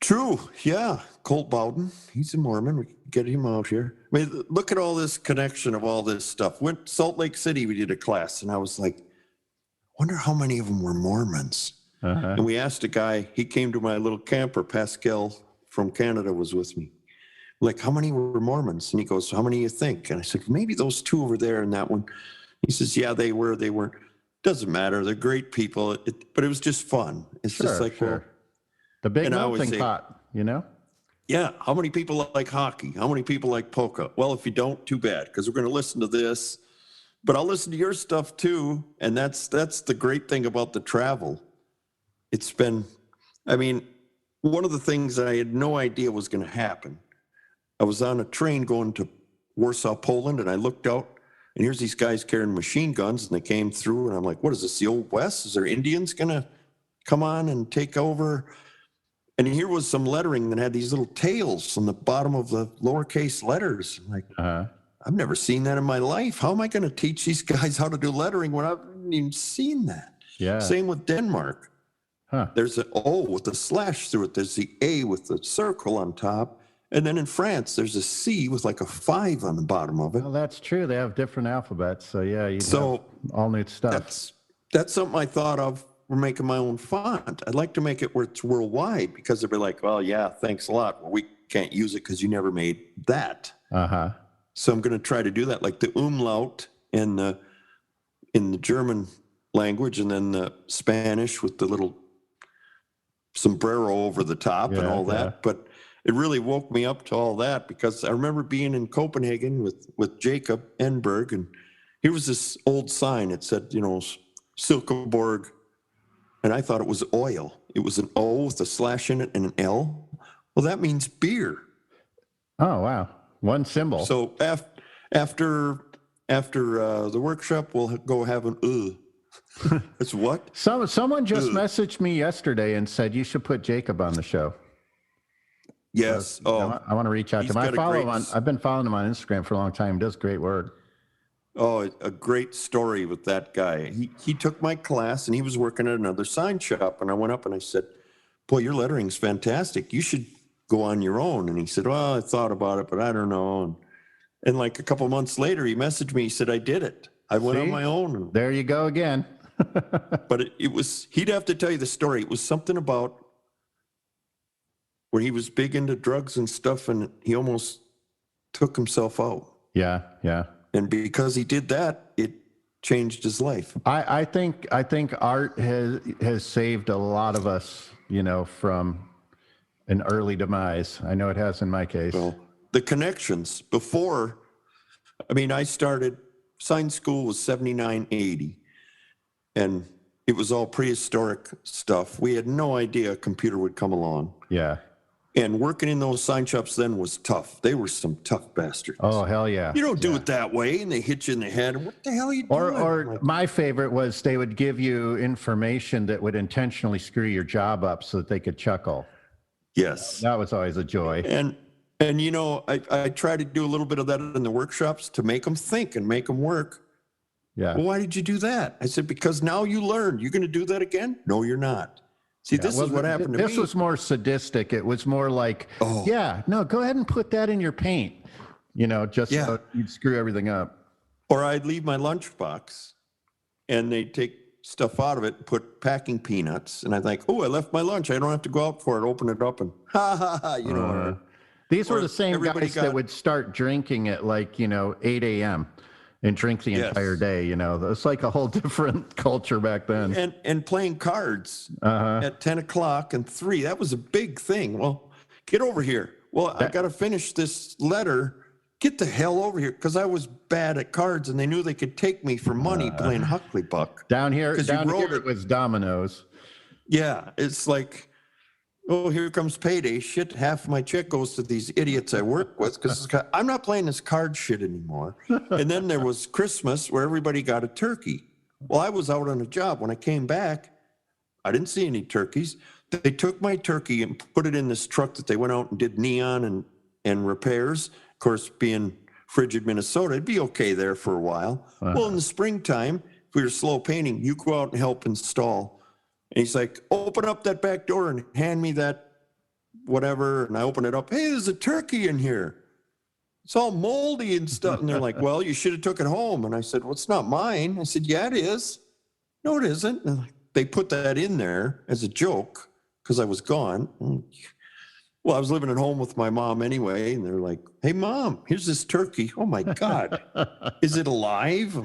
True. Yeah. Colt Bowden, he's a Mormon. We can get him out here. I mean, look at all this connection of all this stuff. Went Salt Lake City, we did a class, and I was like, wonder how many of them were Mormons. Uh-huh. And we asked a guy, he came to my little camper, Pascal from Canada was with me. Like, how many were Mormons? And he goes, how many do you think? And I said, maybe those 2 over there and that one. He says, yeah, they weren't. Doesn't matter. They're great people. But it was just fun. It's just like,
well, the big melting pot,
Yeah. How many people like hockey? How many people like polka? Well, if you don't, too bad, because we're going to listen to this. But I'll listen to your stuff too. And that's the great thing about the travel. It's been, one of the things I had no idea was going to happen. I was on a train going to Warsaw, Poland, and I looked out, and here's these guys carrying machine guns, and they came through, and I'm like, what is this, the Old West? Is there Indians going to come on and take over? And here was some lettering that had these little tails on the bottom of the lowercase letters. I'm like, I've never seen that in my life. How am I going to teach these guys how to do lettering when I've even seen that?
Yeah.
Same with Denmark. There's an O with a slash through it. There's the A with the circle on top. And then in France, there's a C with like a 5 on the bottom of it.
Well, that's true. They have different alphabets. So, yeah, you have all new stuff.
That's something I thought of. We're making my own font. I'd like to make it where it's worldwide, because they'll be like, well, yeah, thanks a lot. Well, we can't use it because you never made that. Uh-huh. So I'm going to try to do that, like the umlaut in the German language, and then the Spanish with the little sombrero over the top and all that. But it really woke me up to all that, because I remember being in Copenhagen with Jacob Enberg, and here was this old sign. It said, Silkeborg, and I thought it was oil. It was an O with a slash in it and an L. Well, that means beer.
Oh, wow. One symbol.
So after the workshop, we'll go have an That's what?
Someone just messaged me yesterday and said you should put Jacob on the show.
Yes.
I want to reach out to him. I've been following him on Instagram for a long time. He does great work.
Oh, a great story with that guy. He took my class, and he was working at another sign shop. And I went up and I said, boy, your lettering's fantastic. You should go on your own. And he said, well, I thought about it, but I don't know. And like a couple of months later, he messaged me. He said, I did it. I went on my own.
There you go again.
But he'd have to tell you the story. It was something about where he was big into drugs and stuff, and he almost took himself out.
Yeah, yeah.
And because he did that, it changed his life.
I think art has saved a lot of us, from an early demise. I know it has in my case.
Well, the connections before, I started, sign school was 79, 80, and it was all prehistoric stuff. We had no idea a computer would come along.
Yeah.
And working in those sign shops then was tough. They were some tough bastards.
Oh, hell yeah.
You don't do it that way, and they hit you in the head. What the hell are you doing?
Or my favorite was they would give you information that would intentionally screw your job up so that they could chuckle.
Yes.
That was always a joy.
And I try to do a little bit of that in the workshops to make them think and make them work.
Yeah.
Well, why did you do that? I said, because now you learned. You're going to do that again? No, you're not. See,
Yeah,
this is what happened to me.
This was more sadistic. It was more like, yeah, no, go ahead and put that in your paint, just so you'd screw everything up.
Or I'd leave my lunchbox and they'd take stuff out of it and put packing peanuts. And I'd like, oh, I left my lunch. I don't have to go out for it. Open it up and
These were the same guys that would start drinking at 8 a.m. and drink the entire day. It's like a whole different culture back then.
And playing cards at 10 o'clock and 3. That was a big thing. Well, get over here. Well, I got to finish this letter. Get the hell over here. Because I was bad at cards and they knew they could take me for money playing Huckley Buck.
Down here it was dominoes.
Yeah. It's like, oh, here comes payday. Shit, half my check goes to these idiots I work with because I'm not playing this card shit anymore. And then there was Christmas where everybody got a turkey. Well, I was out on a job. When I came back, I didn't see any turkeys. They took my turkey and put it in this truck that they went out and did neon and repairs. Of course, being frigid Minnesota, it'd be okay there for a while. Well, in the springtime, if we were slow painting, you go out and help install. And he's like, open up that back door and hand me that whatever. And I open it up. Hey, there's a turkey in here. It's all moldy and stuff. And they're like, well, you should have took it home. And I said, well, it's not mine. I said, yeah, it is. No, it isn't. And they put that in there as a joke because I was gone. Well, I was living at home with my mom anyway. And they're like, hey, Mom, here's this turkey. Oh, my God. Is it alive?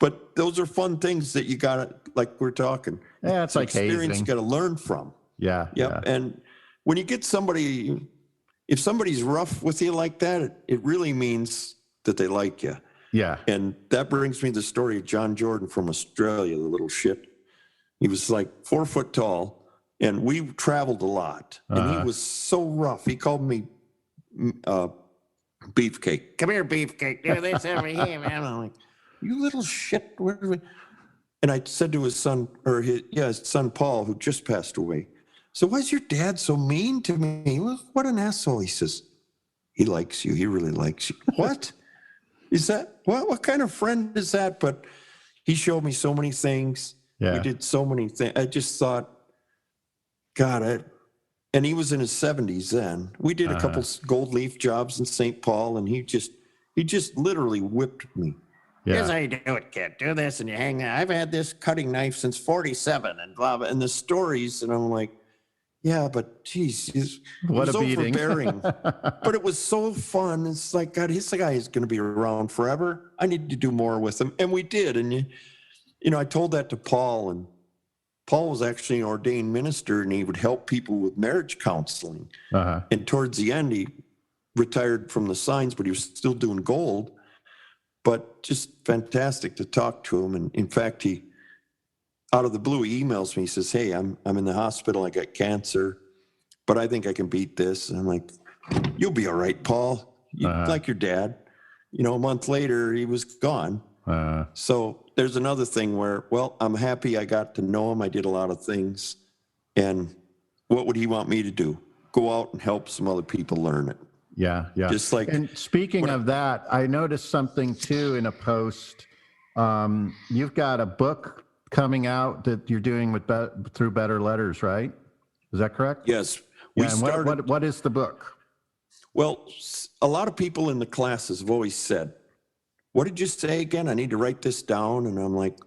But those are fun things that you got to, like we're talking.
Yeah, it's like
experience
hazing.
You got to learn from.
Yeah.
Yep. Yeah. And when you get somebody, if somebody's rough with you like that, it really means that they like you.
Yeah.
And that brings me to the story of John Jordan from Australia, the little shit. He was like 4 foot tall, and we traveled a lot. And he was so rough. He called me Beefcake. Come here, Beefcake. Do this over here, man. I'm like, you little shit. And I said to his son, his son Paul, who just passed away, so why is your dad so mean to me? Well, what an asshole. He says, he likes you. He really likes you. What? Is that, what kind of friend is that? But he showed me so many things. Yeah. We did so many things. I just thought, God, and he was in his 70s then. We did a couple gold leaf jobs in St. Paul, and he just literally whipped me. Yeah. Here's how you do it, kid. Do this, and you hang that. I've had this cutting knife since 47, and blah, blah, and the stories, and I'm like, yeah, but geez, it was overbearing. But it was so fun. It's like, God, this guy is going to be around forever. I need to do more with him, and we did. And I told that to Paul, and Paul was actually an ordained minister, and he would help people with marriage counseling. And towards the end, he retired from the signs, but he was still doing gold. But just fantastic to talk to him. And in fact, he, out of the blue, he emails me. He says, hey, I'm in the hospital. I got cancer, but I think I can beat this. And I'm like, you'll be all right, Paul. Like your dad. A month later, he was gone. So there's another thing where, well, I'm happy I got to know him. I did a lot of things. And what would he want me to do? Go out and help some other people learn it.
Yeah.
Just like,
and speaking of that, I noticed something too in a post. You've got a book coming out that you're doing with through Better Letters, right? Is that correct?
Yes.
What is the book?
Well, a lot of people in the classes have always said, what did you say again? I need to write this down. And I'm like,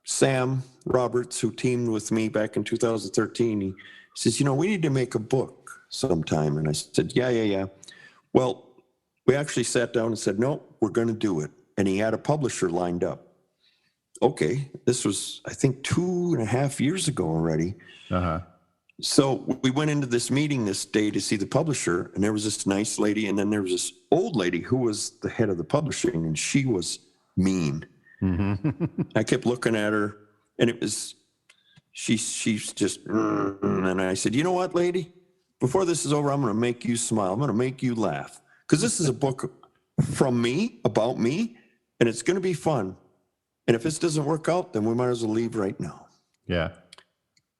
Sam Roberts, who teamed with me back in 2013, he says, we need to make a book sometime. And I said, yeah. Well, we actually sat down and said, no, we're going to do it. And he had a publisher lined up. Okay. This was, I think, 2.5 years ago already. So we went into this meeting this day to see the publisher, and there was this nice lady, and then there was this old lady who was the head of the publishing, and she was mean. I kept looking at her, and it was, she's just, and I said, you know what, lady? Before this is over, I'm going to make you smile. I'm going to make you laugh. Because this is a book from me, about me, and it's going to be fun. And if this doesn't work out, then we might as well leave right now.
Yeah.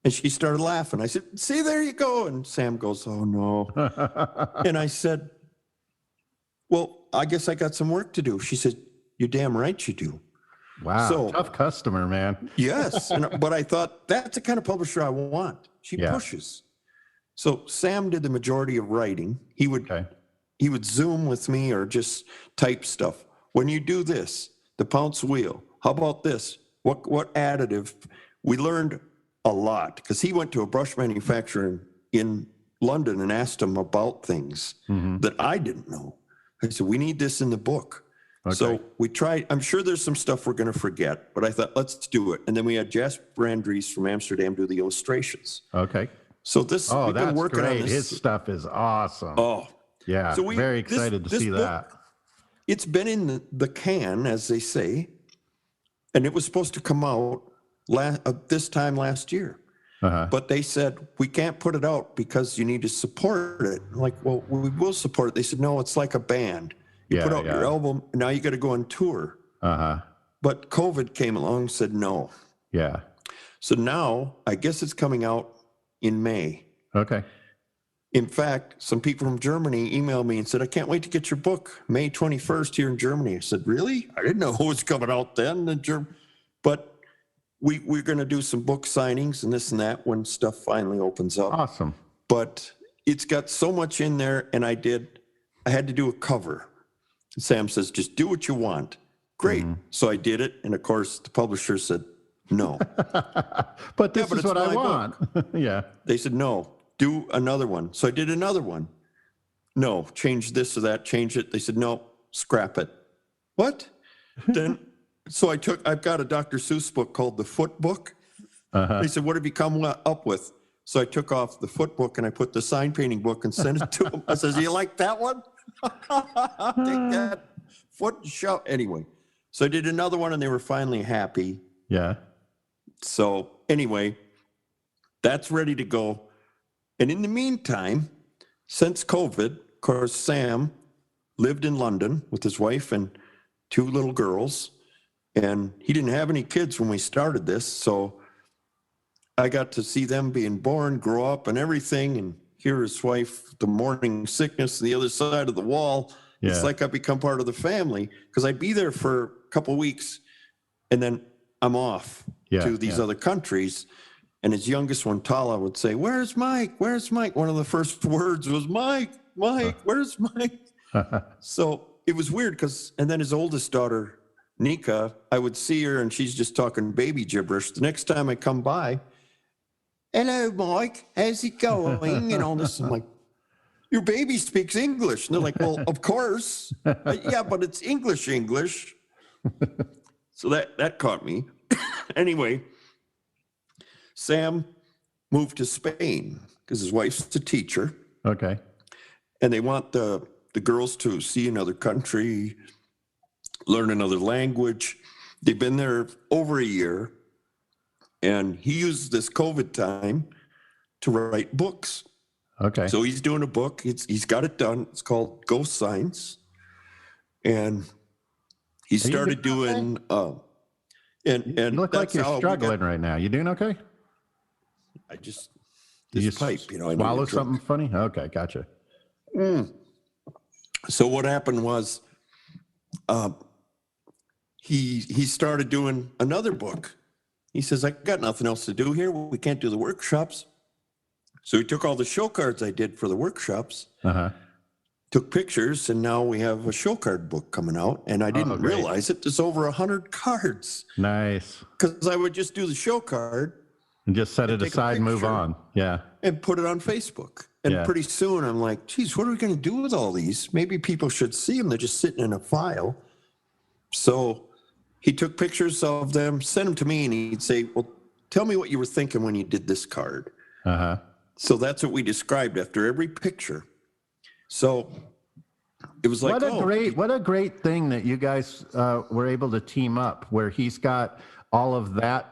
And she started laughing. I said, see, there you go. And Sam goes, oh, no. And I said, well, I guess I got some work to do. She said, you're damn right you do.
Wow,
So
tough customer, man.
yes, but I thought that's the kind of publisher I want. She
Yeah.
pushes. So Sam did the majority of writing. He
Okay.
would Zoom with me or just type stuff. When you do this, the Pounce wheel, how about this? What additive? We learned a lot because he went to a brush manufacturer in London and asked him about things that I didn't know. I said, we need this in the book.
Okay.
So we tried. I'm sure there's some stuff we're going to forget, but I thought, let's do it. And then we had Jasper Andries from Amsterdam do the illustrations.
Okay.
So this,
Oh,
we've been
that's
working
great.
on this.
His stuff is awesome.
Oh,
Yeah.
so
Very excited to
this
see
book,
that.
It's been in the can, as they say, and it was supposed to come out this time last year.
Uh-huh.
But they said, we can't put it out because you need to support it. I'm like, well, we will support it. They said, no, it's like a band. You put out your album, now you got to go on tour.
Uh-huh.
But COVID came along and said no.
Yeah.
So now I guess it's coming out in May.
Okay.
In fact, some people from Germany emailed me and said, I can't wait to get your book May 21st here in Germany. I said, really? I didn't know it was coming out then. But we're going to do some book signings and this and that when stuff finally opens up.
Awesome.
But it's got so much in there, and I had to do a cover. Sam says, just do what you want. Great. So I did it, and of course, the publisher said, no.
But this is
it's
what I
my
want. Yeah.
They said, no, do another one. So I did another one. No, change this or that, change it. They said, no, scrap it. What? Then, so I've got a Dr. Seuss book called The Foot Book. They said, what have you come up with? So I took off the foot book and I put the sign painting book and sent it to them. I said, do you like that one? Take that foot and shove. Anyway, so I did another one and they were finally happy.
Yeah.
So anyway, that's ready to go. And in the meantime, since COVID, of course, Sam lived in London with his wife and 2 little girls. And he didn't have any kids when we started this. So I got to see them being born, grow up and everything, and hear his wife, the morning sickness on the other side of the wall.
Yeah.
It's like I become part of the family because I'd be there for a couple of weeks and then I'm off to these other countries. And his youngest one, Tala, would say, where's Mike? Where's Mike? One of the first words was, Mike, where's Mike? So it was weird and then his oldest daughter, Nika, I would see her and she's just talking baby gibberish. The next time I come by, hello, Mike, how's it going? And all this. I'm like, your baby speaks English. And they're like, well, of course. Yeah, but it's English. So that caught me. Anyway, Sam moved to Spain because his wife's a teacher.
Okay.
And they want the girls to see another country, learn another language. They've been there over a year. And he used this COVID time to write books.
Okay.
So he's doing a book. He's got it done. It's called Ghost Science. And he started doing and
you look like you're struggling right now. You doing okay?
I just
You
pipe, I
swallow something funny? Okay, gotcha.
So what happened was he started doing another book. He says, I got nothing else to do here. We can't do the workshops. So he took all the show cards I did for the workshops, took pictures, and now we have a show card book coming out. And I didn't realize it. There's over 100 cards.
Nice.
Because I would just do the show card.
And just set it aside, move on. Yeah.
And put it on Facebook. And pretty soon I'm like, geez, what are we going to do with all these? Maybe people should see them. They're just sitting in a file. So he took pictures of them, sent them to me, and he'd say, well, tell me what you were thinking when you did this card. So that's what we described after every picture. So it was like,
what a great thing that you guys were able to team up where he's got all of that,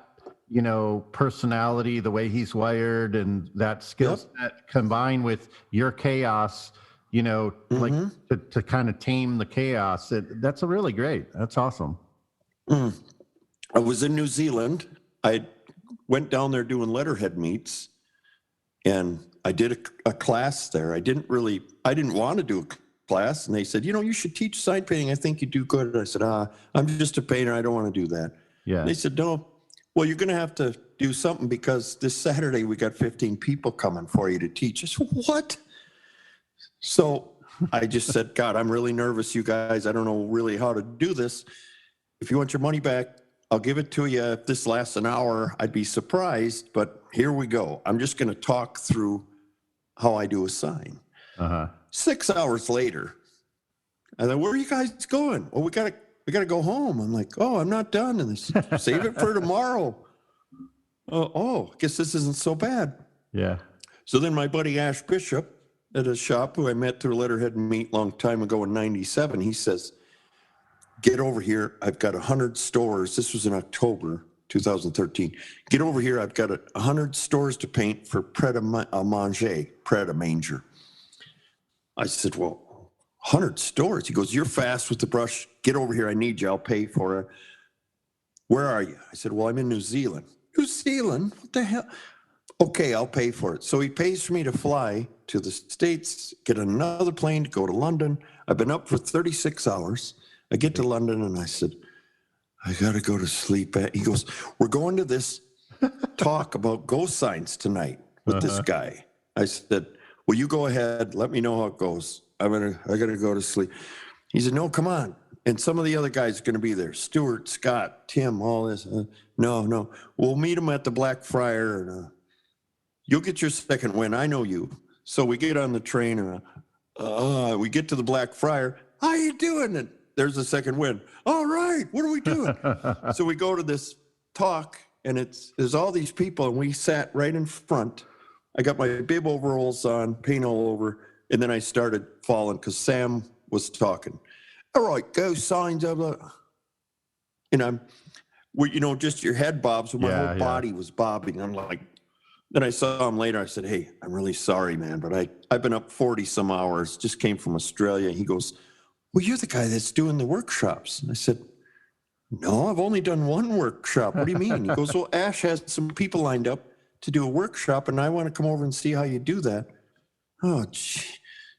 personality, the way he's wired and that skill set combined with your chaos, like to kind of tame the chaos. That's really great. That's awesome.
I was in New Zealand. I went down there doing letterhead meets, and I did a class there. I didn't want to do a class, and they said, you should teach sign painting. I think you do good. And I said, I'm just a painter. I don't want to do that.
Yeah.
And they said, no, well, you're going to have to do something because this Saturday we got 15 people coming for you to teach. I said, what? So I just said, God, I'm really nervous, you guys. I don't know really how to do this. If you want your money back, I'll give it to you. If this lasts an hour, I'd be surprised, but here we go. I'm just going to talk through how I do a sign. 6 hours later, I thought, where are you guys going? Well, we got to go home. I'm like, oh, I'm not done. And they said, save it for tomorrow. I guess this isn't so bad.
Yeah.
So then my buddy Ash Bishop at a shop who I met through a letterhead meet a long time ago in 97, he says, get over here. I've got 100 stores. This was in October 2013. Get over here. I've got 100 stores to paint for pret-a-manger, pret-a-manger. I said, well, 100 stores? He goes, you're fast with the brush. Get over here. I need you. I'll pay for it. Where are you? I said, well, I'm in New Zealand. New Zealand? What the hell? Okay, I'll pay for it. So he pays for me to fly to the States, get another plane to go to London. I've been up for 36 hours. I get to London and I said, I got to go to sleep. He goes, we're going to this talk about ghost signs tonight with this guy. I said, well, you go ahead. Let me know how it goes. I got to go to sleep. He said, no, come on. And some of the other guys are going to be there. Stuart, Scott, Tim, all this. No. We'll meet them at the Blackfriar. And you'll get your second win. I know you. So we get on the train and we get to the Blackfriar. How you doing? And there's a second win. All right. What are we doing? So we go to this talk and there's all these people and we sat right in front. I got my bib overalls on, paint all over. And then I started falling because Sam was talking. All right, ghost signs of the, and just your head bobs. So my whole body was bobbing. I'm like, then I saw him later. I said, hey, I'm really sorry, man, but I've been up 40 some hours, just came from Australia. He goes, well, you're the guy that's doing the workshops. And I said, no, I've only done one workshop. What do you mean? He goes, well, Ash has some people lined up to do a workshop and I want to come over and see how you do that. Oh, gee.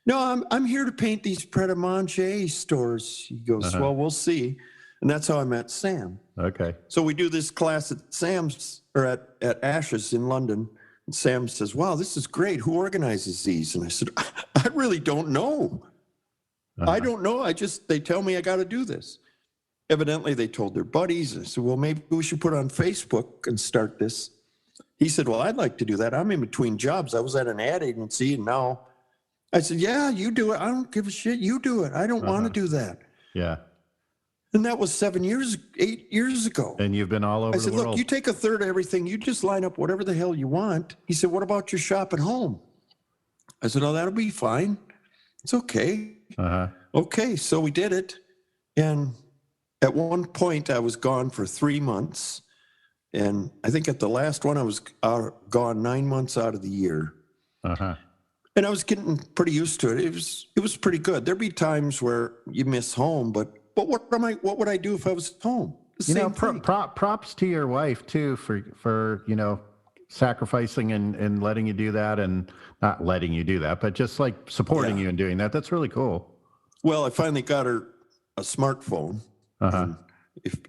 No, I'm here to paint these pret-a-manger stores. He goes, well, we'll see. And that's how I met Sam.
Okay.
So we do this class at Sam's or at Ash's in London. And Sam says, wow, this is great. Who organizes these? And I said, I really don't know. I don't know. They tell me I got to do this. Evidently, they told their buddies. I said, well, maybe we should put it on Facebook and start this. He said, well, I'd like to do that. I'm in between jobs. I was at an ad agency and now I said, yeah, you do it. I don't give a shit. You do it. I don't want to do that.
Yeah.
And that was 8 years ago.
And you've been all over the world. I said,
look, you take a third of everything. You just line up whatever the hell you want. He said, what about your shop at home? I said, oh, that'll be fine. It's okay. Okay, so we did it. And at one point, I was gone for 3 months. And I think at the last one, I was gone 9 months out of the year. And I was getting pretty used to it. It was pretty good. There'd be times where you miss home, but what would I do if I was home?
Props to your wife too for sacrificing and letting you do that, and not letting you do that, but just like supporting you and doing that. That's really cool.
Well, I finally got her a smartphone.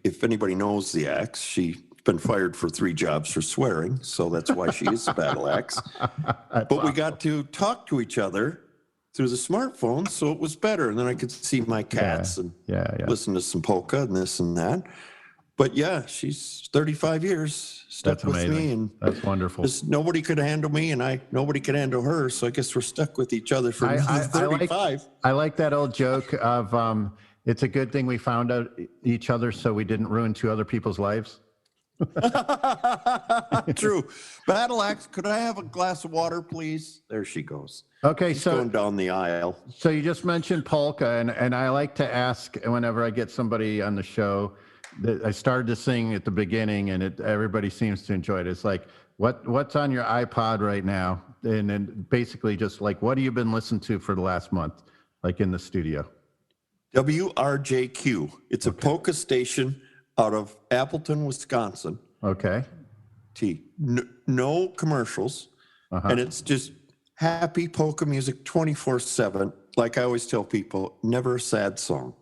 If anybody knows the axe, she's been fired for 3 jobs for swearing, so that's why she is a battle axe. But we got to talk to each other through the smartphone, so it was better. And then I could see my cats and listen to some polka and this and that. But yeah, she's 35 years stuck with me, and
that's wonderful.
Nobody could handle me, and nobody could handle her. So I guess we're stuck with each other for another 35.
I like that old joke of it's a good thing we found out each other so we didn't ruin 2 other people's lives.
True. Battle axe, could I have a glass of water, please? There she goes.
Okay,
she's going down the aisle.
So you just mentioned polka, and I like to ask whenever I get somebody on the show. I started to sing at the beginning, and everybody seems to enjoy it. It's like, what's on your iPod right now? And then basically just like, what have you been listening to for the last month, like in the studio?
WRJQ. It's a polka station out of Appleton, Wisconsin.
Okay.
No commercials. And it's just happy polka music 24/7. like I always tell people, never a sad song.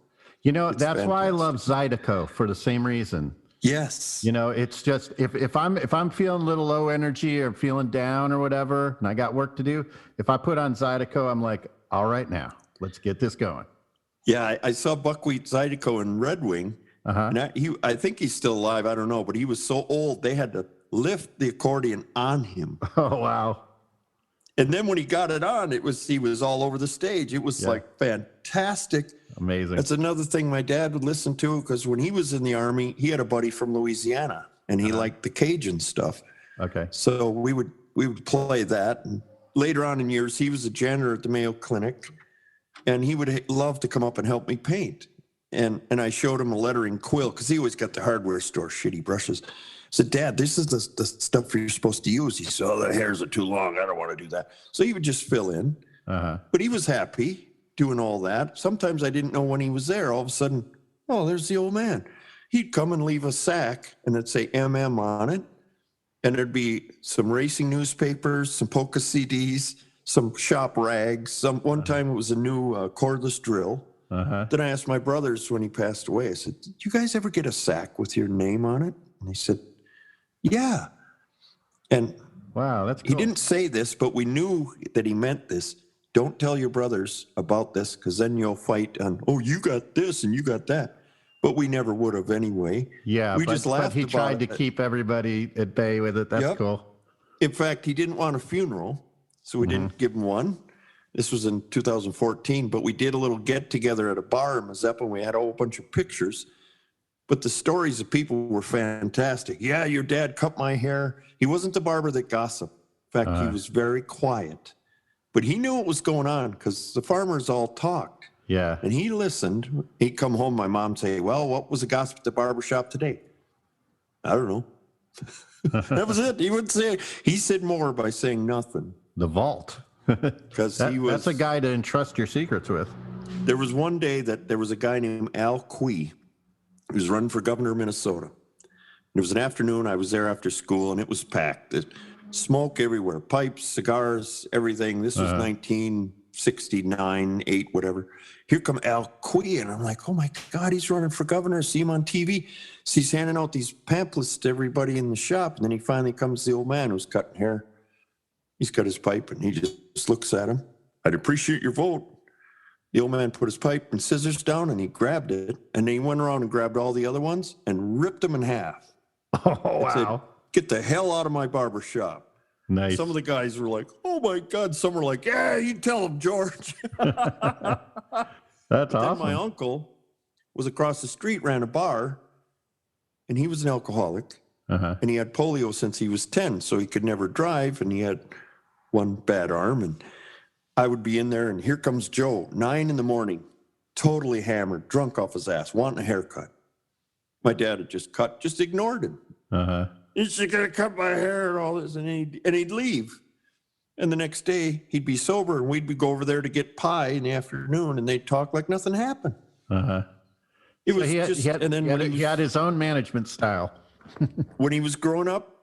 You know,
It's
that's why I
fantastic.
love Zydeco for the same reason.
Yes.
You know, it's just if I'm feeling a little low energy or feeling down or whatever, and I got work to do, if I put on Zydeco, I'm like, all right, now let's get this going.
Yeah, I saw Buckwheat Zydeco in Red Wing,
Uh-huh.
and I think he's still alive. I don't know, but he was so old they had to lift the accordion on him.
Oh wow.
And then when he got it on, he was all over the stage. It was like fantastic.
Amazing.
That's another thing my dad would listen to, because when he was in the Army, he had a buddy from Louisiana, and he liked the Cajun stuff.
Okay.
So we would play that. And later on in years, he was a janitor at the Mayo Clinic, and he would love to come up and help me paint. And I showed him a lettering quill, because he always got the hardware store shitty brushes. I said, Dad, this is the stuff you're supposed to use. He said, oh, the hairs are too long. I don't want to do that. So he would just fill in.
Uh-huh.
But he was happy doing all that. Sometimes I didn't know when he was there. All of a sudden, oh, there's the old man. He'd come and leave a sack, and it'd say MM on it. And there'd be some racing newspapers, some Polka CDs, some shop rags. One time it was a new cordless drill.
Uh-huh.
Then I asked my brothers when he passed away, I said, did you guys ever get a sack with your name on it? And they said, yeah. And
Wow, that's cool.
he didn't say this, but we knew that he meant this. Don't tell your brothers about this, because then you'll fight on, oh, you got this and you got that. But we never would have anyway.
Yeah,
we
but,
just laughed
but he
about
tried to
it.
keep everybody at bay with it. That's cool.
In fact, he didn't want a funeral, so we didn't give him one. This was in 2014, but we did a little get together at a bar in Mazeppa, and we had a whole bunch of pictures. But the stories of people were fantastic. Yeah, your dad cut my hair. He wasn't the barber that gossiped. In fact, he was very quiet. But he knew what was going on, because the farmers all talked.
Yeah.
And he listened. He'd come home, my mom say, well, what was the gossip at the barber shop today? I don't know. That was it. He would say, he said more by saying nothing.
The vault.
Because
that's a guy to entrust your secrets with.
There was one day that there was a guy named Al Quee. He was running for governor of Minnesota. It was an afternoon. I was there after school, and it was packed. Smoke everywhere, pipes, cigars, everything. This was 1969, 8, whatever. Here come Al Quee, and I'm like, oh my God, he's running for governor. I see him on TV. So he's handing out these pamphlets to everybody in the shop, and then he finally comes to the old man who's cutting hair. He's got his pipe, and he just looks at him. I'd appreciate your vote. The old man put his pipe and scissors down, and he grabbed it, and then he went around and grabbed all the other ones and ripped them in half.
Oh, wow.
Said, get the hell out of my barber shop.
Nice.
Some of the guys were like, oh my God. Some were like, yeah, you tell him, George.
That's
Then
awesome.
my uncle was across the street, ran a bar, and he was an alcoholic. And he had polio since he was 10, so he could never drive, and he had one bad arm. And I would be in there, and here comes Joe, 9 a.m, totally hammered, drunk off his ass, wanting a haircut. My dad had just ignored him. He's just gonna cut my hair and all this, and he'd leave. And the next day he'd be sober, and we'd go over there to get pie in the afternoon, and they'd talk like nothing happened. It was
he had his own management style.
When he was growing up,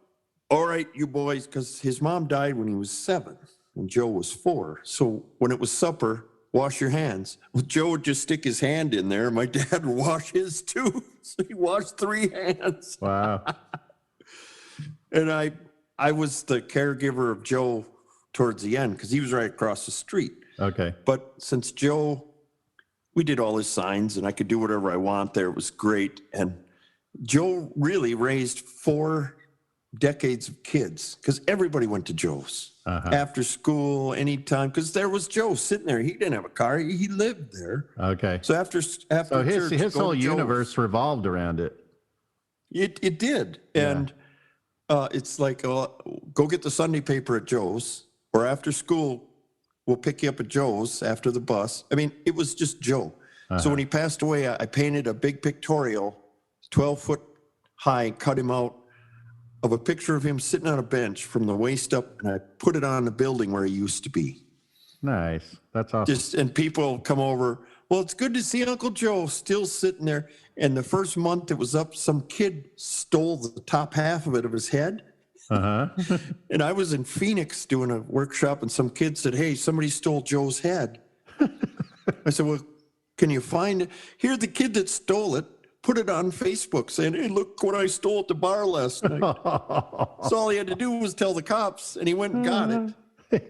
all right, you boys, because his mom died when he was 7 and Joe was 4. So when it was supper, wash your hands. Well, Joe would just stick his hand in there. My dad would wash his too. So he washed 3 hands.
Wow.
And I was the caregiver of Joe towards the end, because he was right across the street.
Okay.
But since Joe, we did all his signs, and I could do whatever I want there. It was great. And Joe really raised 4 decades of kids, because everybody went to Joe's after school, anytime, because there was Joe sitting there. He didn't have a car. He lived there.
Okay.
So after
So
church,
his
go
whole
to Joe's.
universe revolved around it.
It did. And it's like, go get the Sunday paper at Joe's, or after school, we'll pick you up at Joe's after the bus. I mean, it was just Joe. So when he passed away, I painted a big pictorial, 12-foot high, cut him out, of a picture of him sitting on a bench from the waist up, and I put it on the building where he used to be.
Nice. That's awesome.
And people come over, well, it's good to see Uncle Joe still sitting there. And the first month it was up, some kid stole the top half of his head. And I was in Phoenix doing a workshop, and some kid said, hey, somebody stole Joe's head. I said, well, can you find it? Here, the kid that stole it put it on Facebook saying, hey, look what I stole at the bar last night. So all he had to do was tell the cops, and he went and got it.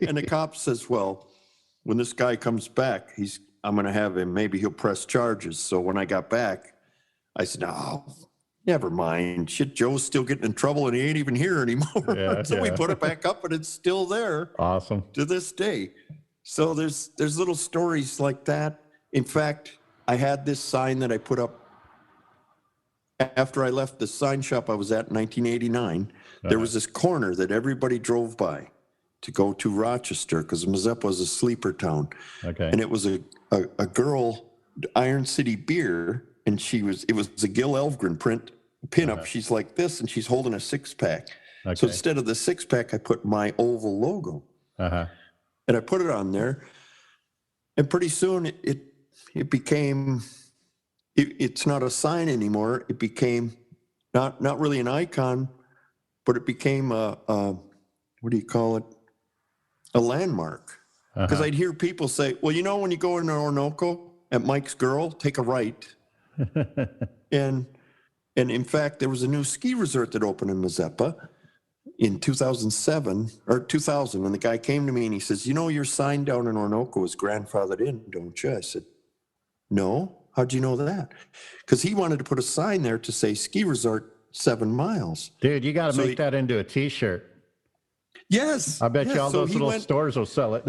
And the cop says, well, when this guy comes back, I'm going to have him, maybe he'll press charges. So when I got back, I said, no, never mind. Shit, Joe's still getting in trouble and he ain't even here anymore. So we put it back up and it's still there.
Awesome.
To this day. So there's little stories like that. In fact, I had this sign that I put up after I left the sign shop I was at in 1989. There was this corner that everybody drove by to go to Rochester because Mazeppa was a sleeper town.
Okay.
And it was a girl, Iron City Beer, and it was a Gil Elfgren print pinup. She's like this, and she's holding a six-pack.
Okay.
So instead of the six-pack, I put my oval logo. And I put it on there. And pretty soon it became, it's not a sign anymore. It became not really an icon, but it became what do you call it? A landmark. Because I'd hear people say, well, you know, when you go into Orinoco at Mike's Girl, take a right. And in fact, there was a new ski resort that opened in Mazeppa in 2007 or 2000. And the guy came to me and he says, you know, your sign down in Orinoco is grandfathered in, don't you? I said, no. How'd you know that? Because he wanted to put a sign there to say ski resort 7 miles.
Dude, you got to make that into a T-shirt.
Yes.
I bet you all
so
those little stores will sell it.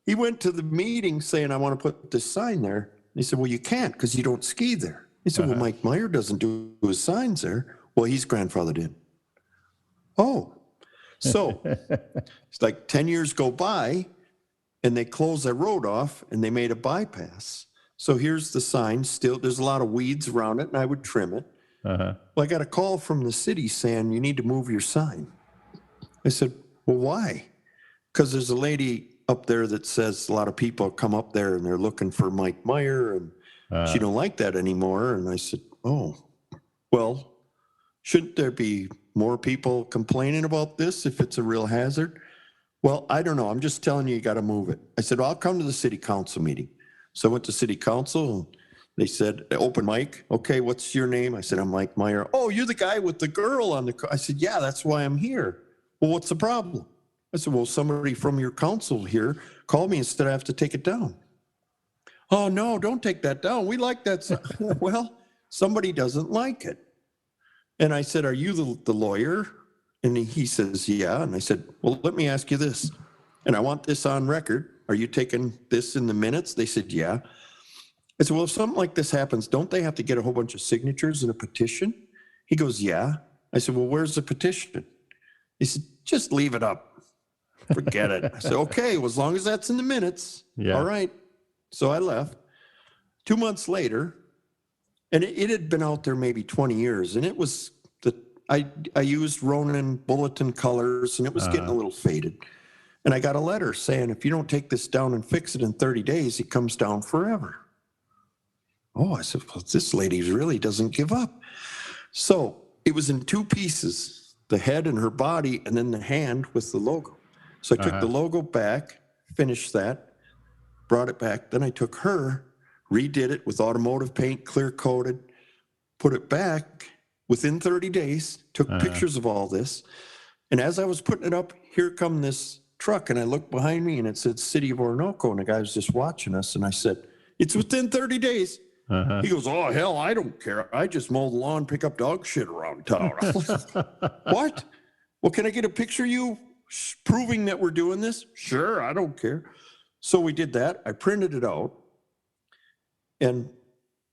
He went to the meeting saying, I want to put this sign there. And he said, well, you can't because you don't ski there. He said, well, Mike Meyer doesn't do his signs there. Well, he's grandfathered in. Oh. So it's like 10 years go by and they close that road off and they made a bypass. So here's the sign. Still, there's a lot of weeds around it and I would trim it. Well, I got a call from the city saying, you need to move your sign. I said, well, why? Because there's a lady up there that says a lot of people come up there and they're looking for Mike Meyer and she don't like that anymore. And I said, oh, well, shouldn't there be more people complaining about this if it's a real hazard? Well, I don't know. I'm just telling you got to move it. I said, well, I'll come to the city council meeting. So I went to city council and they said, open mic. Okay, what's your name? I said, I'm Mike Meyer. Oh, you're the guy with the girl on the car. I said, yeah, that's why I'm here. Well, what's the problem? I said, well, somebody from your council here called me and said I have to take it down. Oh, no, don't take that down. We like that. Well, somebody doesn't like it. And I said, are you the lawyer? And he says, yeah. And I said, well, let me ask you this. And I want this on record. Are you taking this in the minutes? They said, yeah. I said, well, if something like this happens, don't they have to get a whole bunch of signatures in a petition? He goes, yeah. I said, well, where's the petition? He said, just leave it up. Forget it. I said, okay, well, as long as that's in the minutes. Yeah. All right. So I left. 2 months later, and it had been out there maybe 20 years, and it was I used Ronin bulletin colors, and it was getting a little faded. And I got a letter saying, if you don't take this down and fix it in 30 days, it comes down forever. Oh, I said, well, this lady really doesn't give up. So it was in two pieces, the head and her body, and then the hand with the logo. So I took the logo back, finished that, brought it back. Then I took her, redid it with automotive paint, clear coated, put it back within 30 days, took pictures of all this. And as I was putting it up, here come this truck. And I looked behind me and it said City of Orinoco. And the guy was just watching us. And I said, it's within 30 days. He goes, oh, hell, I don't care. I just mow the lawn, pick up dog shit around town. What? Well, can I get a picture of you proving that we're doing this? Sure, I don't care. So we did that. I printed it out. And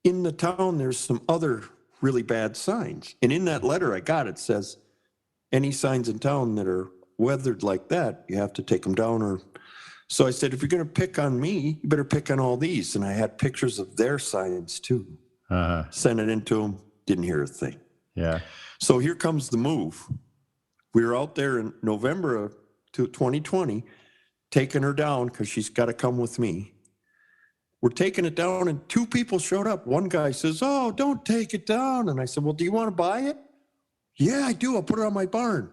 in the town, there's some other really bad signs. And in that letter I got, it says, any signs in town that are weathered like that, you have to take them down. Or so I said, if you're going to pick on me, you better pick on all these. And I had pictures of their signs too. Sent it into them, didn't hear a thing. Yeah. So here comes the move. We were out there in November of 2020, taking her down because she's got to come with me. We're taking it down and two people showed up. One guy says, oh, don't take it down. And I said, well, do you want to buy it? Yeah, I do. I'll put it on my barn.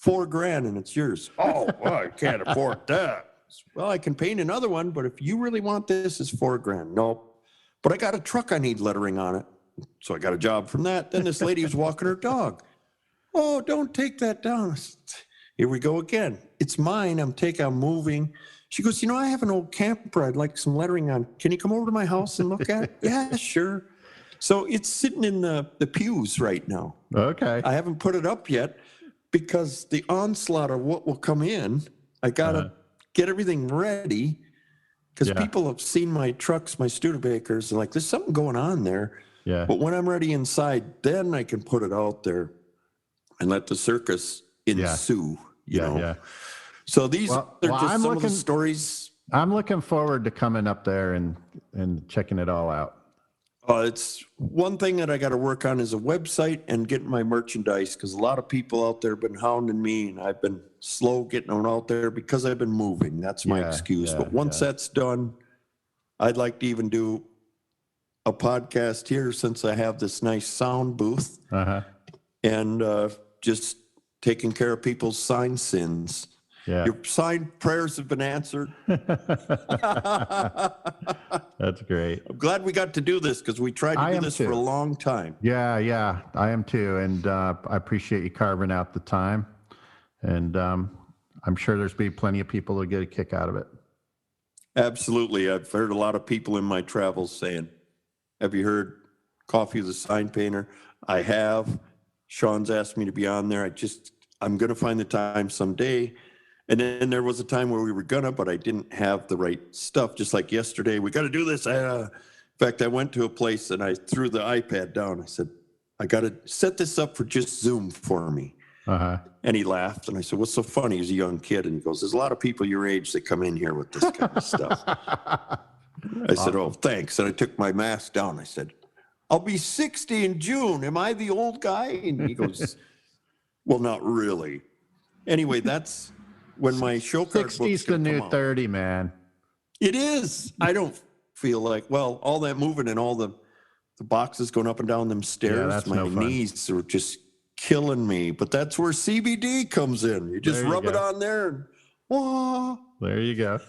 $4,000 and it's yours. Oh, well, I can't afford that. Well, I can paint another one, but if you really want this, it's $4,000. Nope. But I got a truck I need lettering on it. So I got a job from that. Then this lady was walking her dog. Oh, don't take that down. Here we go again. It's mine. I'm moving. She goes, I have an old camper I'd like some lettering on. Can you come over to my house and look at it? Yeah, sure. So it's sitting in the pews right now.
Okay.
I haven't put it up yet because the onslaught of what will come in, I got to get everything ready because people have seen my trucks, my Studebakers, and like, there's something going on there.
Yeah.
But when I'm ready inside, then I can put it out there and let the circus ensue, you know. Yeah. So these are just some of the stories.
I'm looking forward to coming up there and checking it all out.
It's one thing that I got to work on is a website and getting my merchandise because a lot of people out there have been hounding me and I've been slow getting them out there because I've been moving. That's my excuse. But once that's done, I'd like to even do a podcast here since I have this nice sound booth and just taking care of people's sign sins. Yeah. Your signed prayers have been answered.
That's great.
I'm glad we got to do this because we tried to do this for a long time.
Yeah, I am too. And I appreciate you carving out the time. And I'm sure there's be plenty of people who get a kick out of it.
Absolutely. I've heard a lot of people in my travels saying, have you heard Coffee with the Sign Painter? I have. Sean's asked me to be on there. I'm going to find the time someday. And then there was a time where we were but I didn't have the right stuff. Just like yesterday, we got to do this. In fact, I went to a place and I threw the iPad down. I said, I got to set this up for just Zoom for me. And he laughed. And I said, what's so funny? He's a young kid. And he goes, there's a lot of people your age that come in here with this kind of stuff. I said, oh, thanks. And I took my mask down. I said, I'll be 60 in June. Am I the old guy? And he goes, well, not really. Anyway, that's when my show card
60's the new 30, man.
It is. I don't feel like, all that moving and all the boxes going up and down them stairs, my knees are just killing me. But that's where CBD comes in. You just rub it on there and
there you go.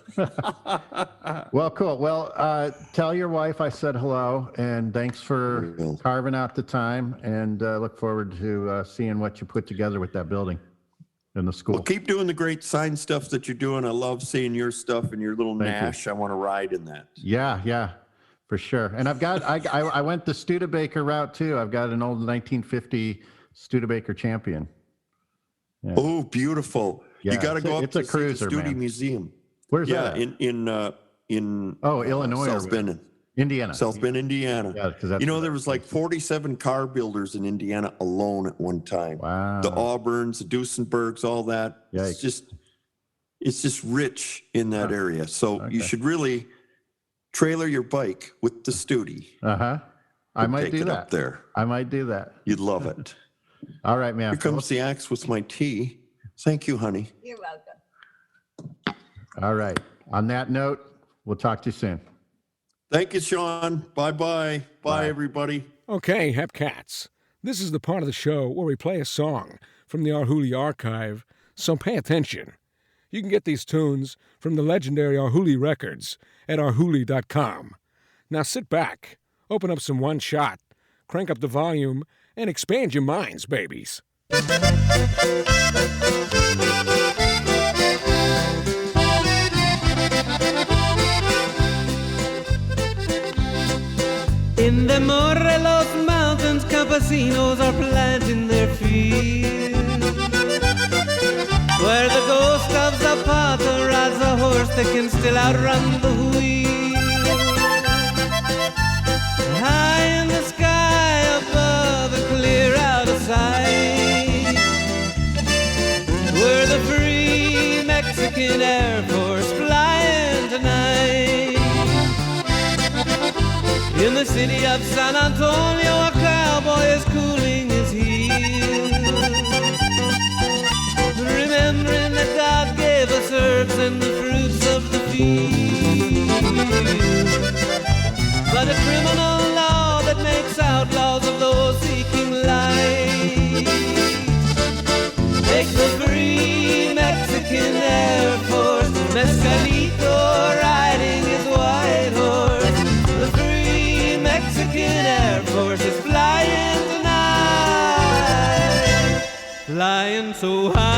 Well, cool. Well, tell your wife I said hello and thanks for carving out the time and look forward to seeing what you put together with that building. In the school.
Well, keep doing the great sign stuff that you're doing. I love seeing your stuff and your little Nash. I want to ride in that.
Yeah, for sure. And I've got, I went the Studebaker route too. I've got an old 1950 Studebaker Champion.
Yeah. Oh, beautiful.
Yeah,
you got to go up to
cruiser,
the Studi Museum.
Where's that?
In
Illinois.
South Bend.
Indiana.
South Bend, Indiana.
Yeah,
there was like 47 car builders in Indiana alone at one time.
Wow.
The Auburns, the Duesenbergs, all that.
Yikes.
It's just rich in that area. So you should really trailer your bike with the Studi.
I might do that.
Up there.
I might do that.
You'd love it.
All right, man.
Here comes the axe with my tea. Thank you, honey.
You're welcome.
All right. On that note, we'll talk to you soon.
Thank you, Sean. Bye-bye. Bye, everybody.
Okay, Hep Cats. This is the part of the show where we play a song from the Arhoolie archive, so pay attention. You can get these tunes from the legendary Arhoolie records at arhoolie.com. Now sit back, open up some One Shot, crank up the volume, and expand your minds, babies.
In the Morelos Mountains, campesinos are planting their fields, where the ghost of Zapata rides a horse that can still outrun the wheel. High in the sky above and clear out of sight, where the free Mexican Air Force flying tonight. In the city of San Antonio, a cowboy is cooling his heels, remembering that God gave us herbs and the fruits of the field. But a criminal law that makes outlaws of those seeking life. Take the free Mexican Air Force, mess Escalito riding his white horse. The Free Mexican Air Force is flying tonight, flying so high.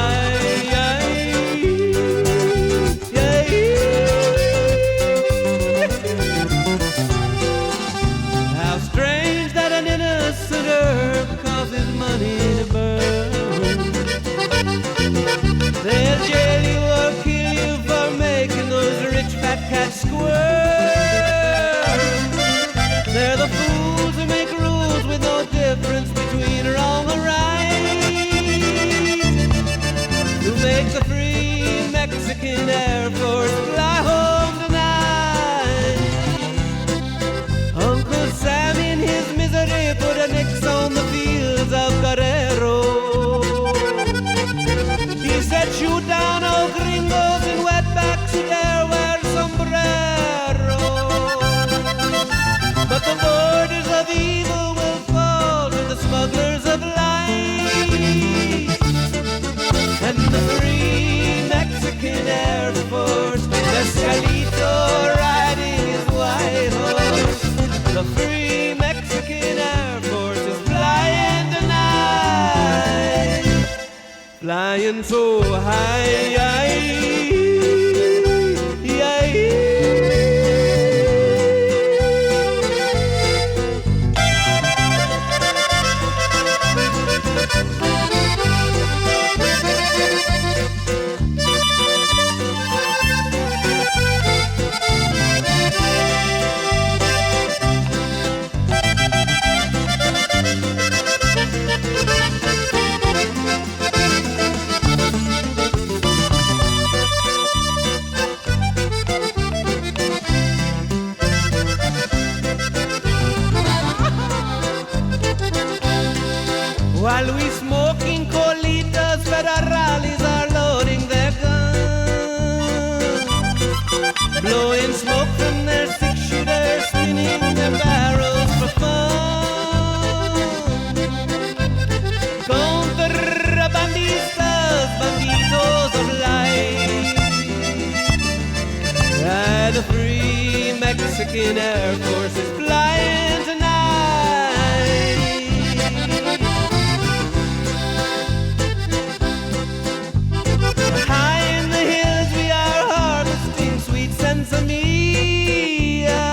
How strange that an innocent herb causes money to burn. They'll jail you or kill you for making those rich fat cats squirm. They're the fools who make rules with no difference between wrong or right, who make the Free Mexican Air Force fly home tonight. Uncle Sam in his misery put a nix on the fields of Guerrero. He said, shoot down all gringos in wetbacks who dare wear sombrero. But the borders of evil will fall to the smugglers of light. And the Free Mexican Air Force, Escalito riding his white horse. The Free Mexican Air Force is flying tonight, flying so high. While we smoking colitas, federales are loading their guns, blowing smoke from their six-shooters, spinning their barrels for fun. Contrabandistas, banditos of life, the Free Mexican Air Force is flying tonight. High in the hills we are harvesting sweet sensimilla.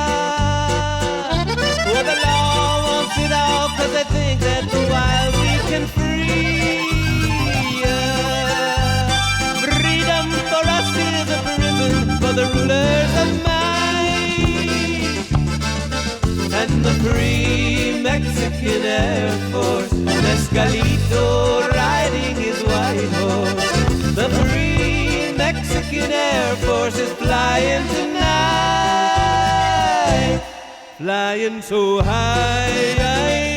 Oh, the law wants it all 'cause they think that the wild we can free. Freedom for us is a prison for the rulers of might. And the Free Mexican Air Force, Escalito riding his white horse. The Free Mexican Air Force is flying tonight, flying so high.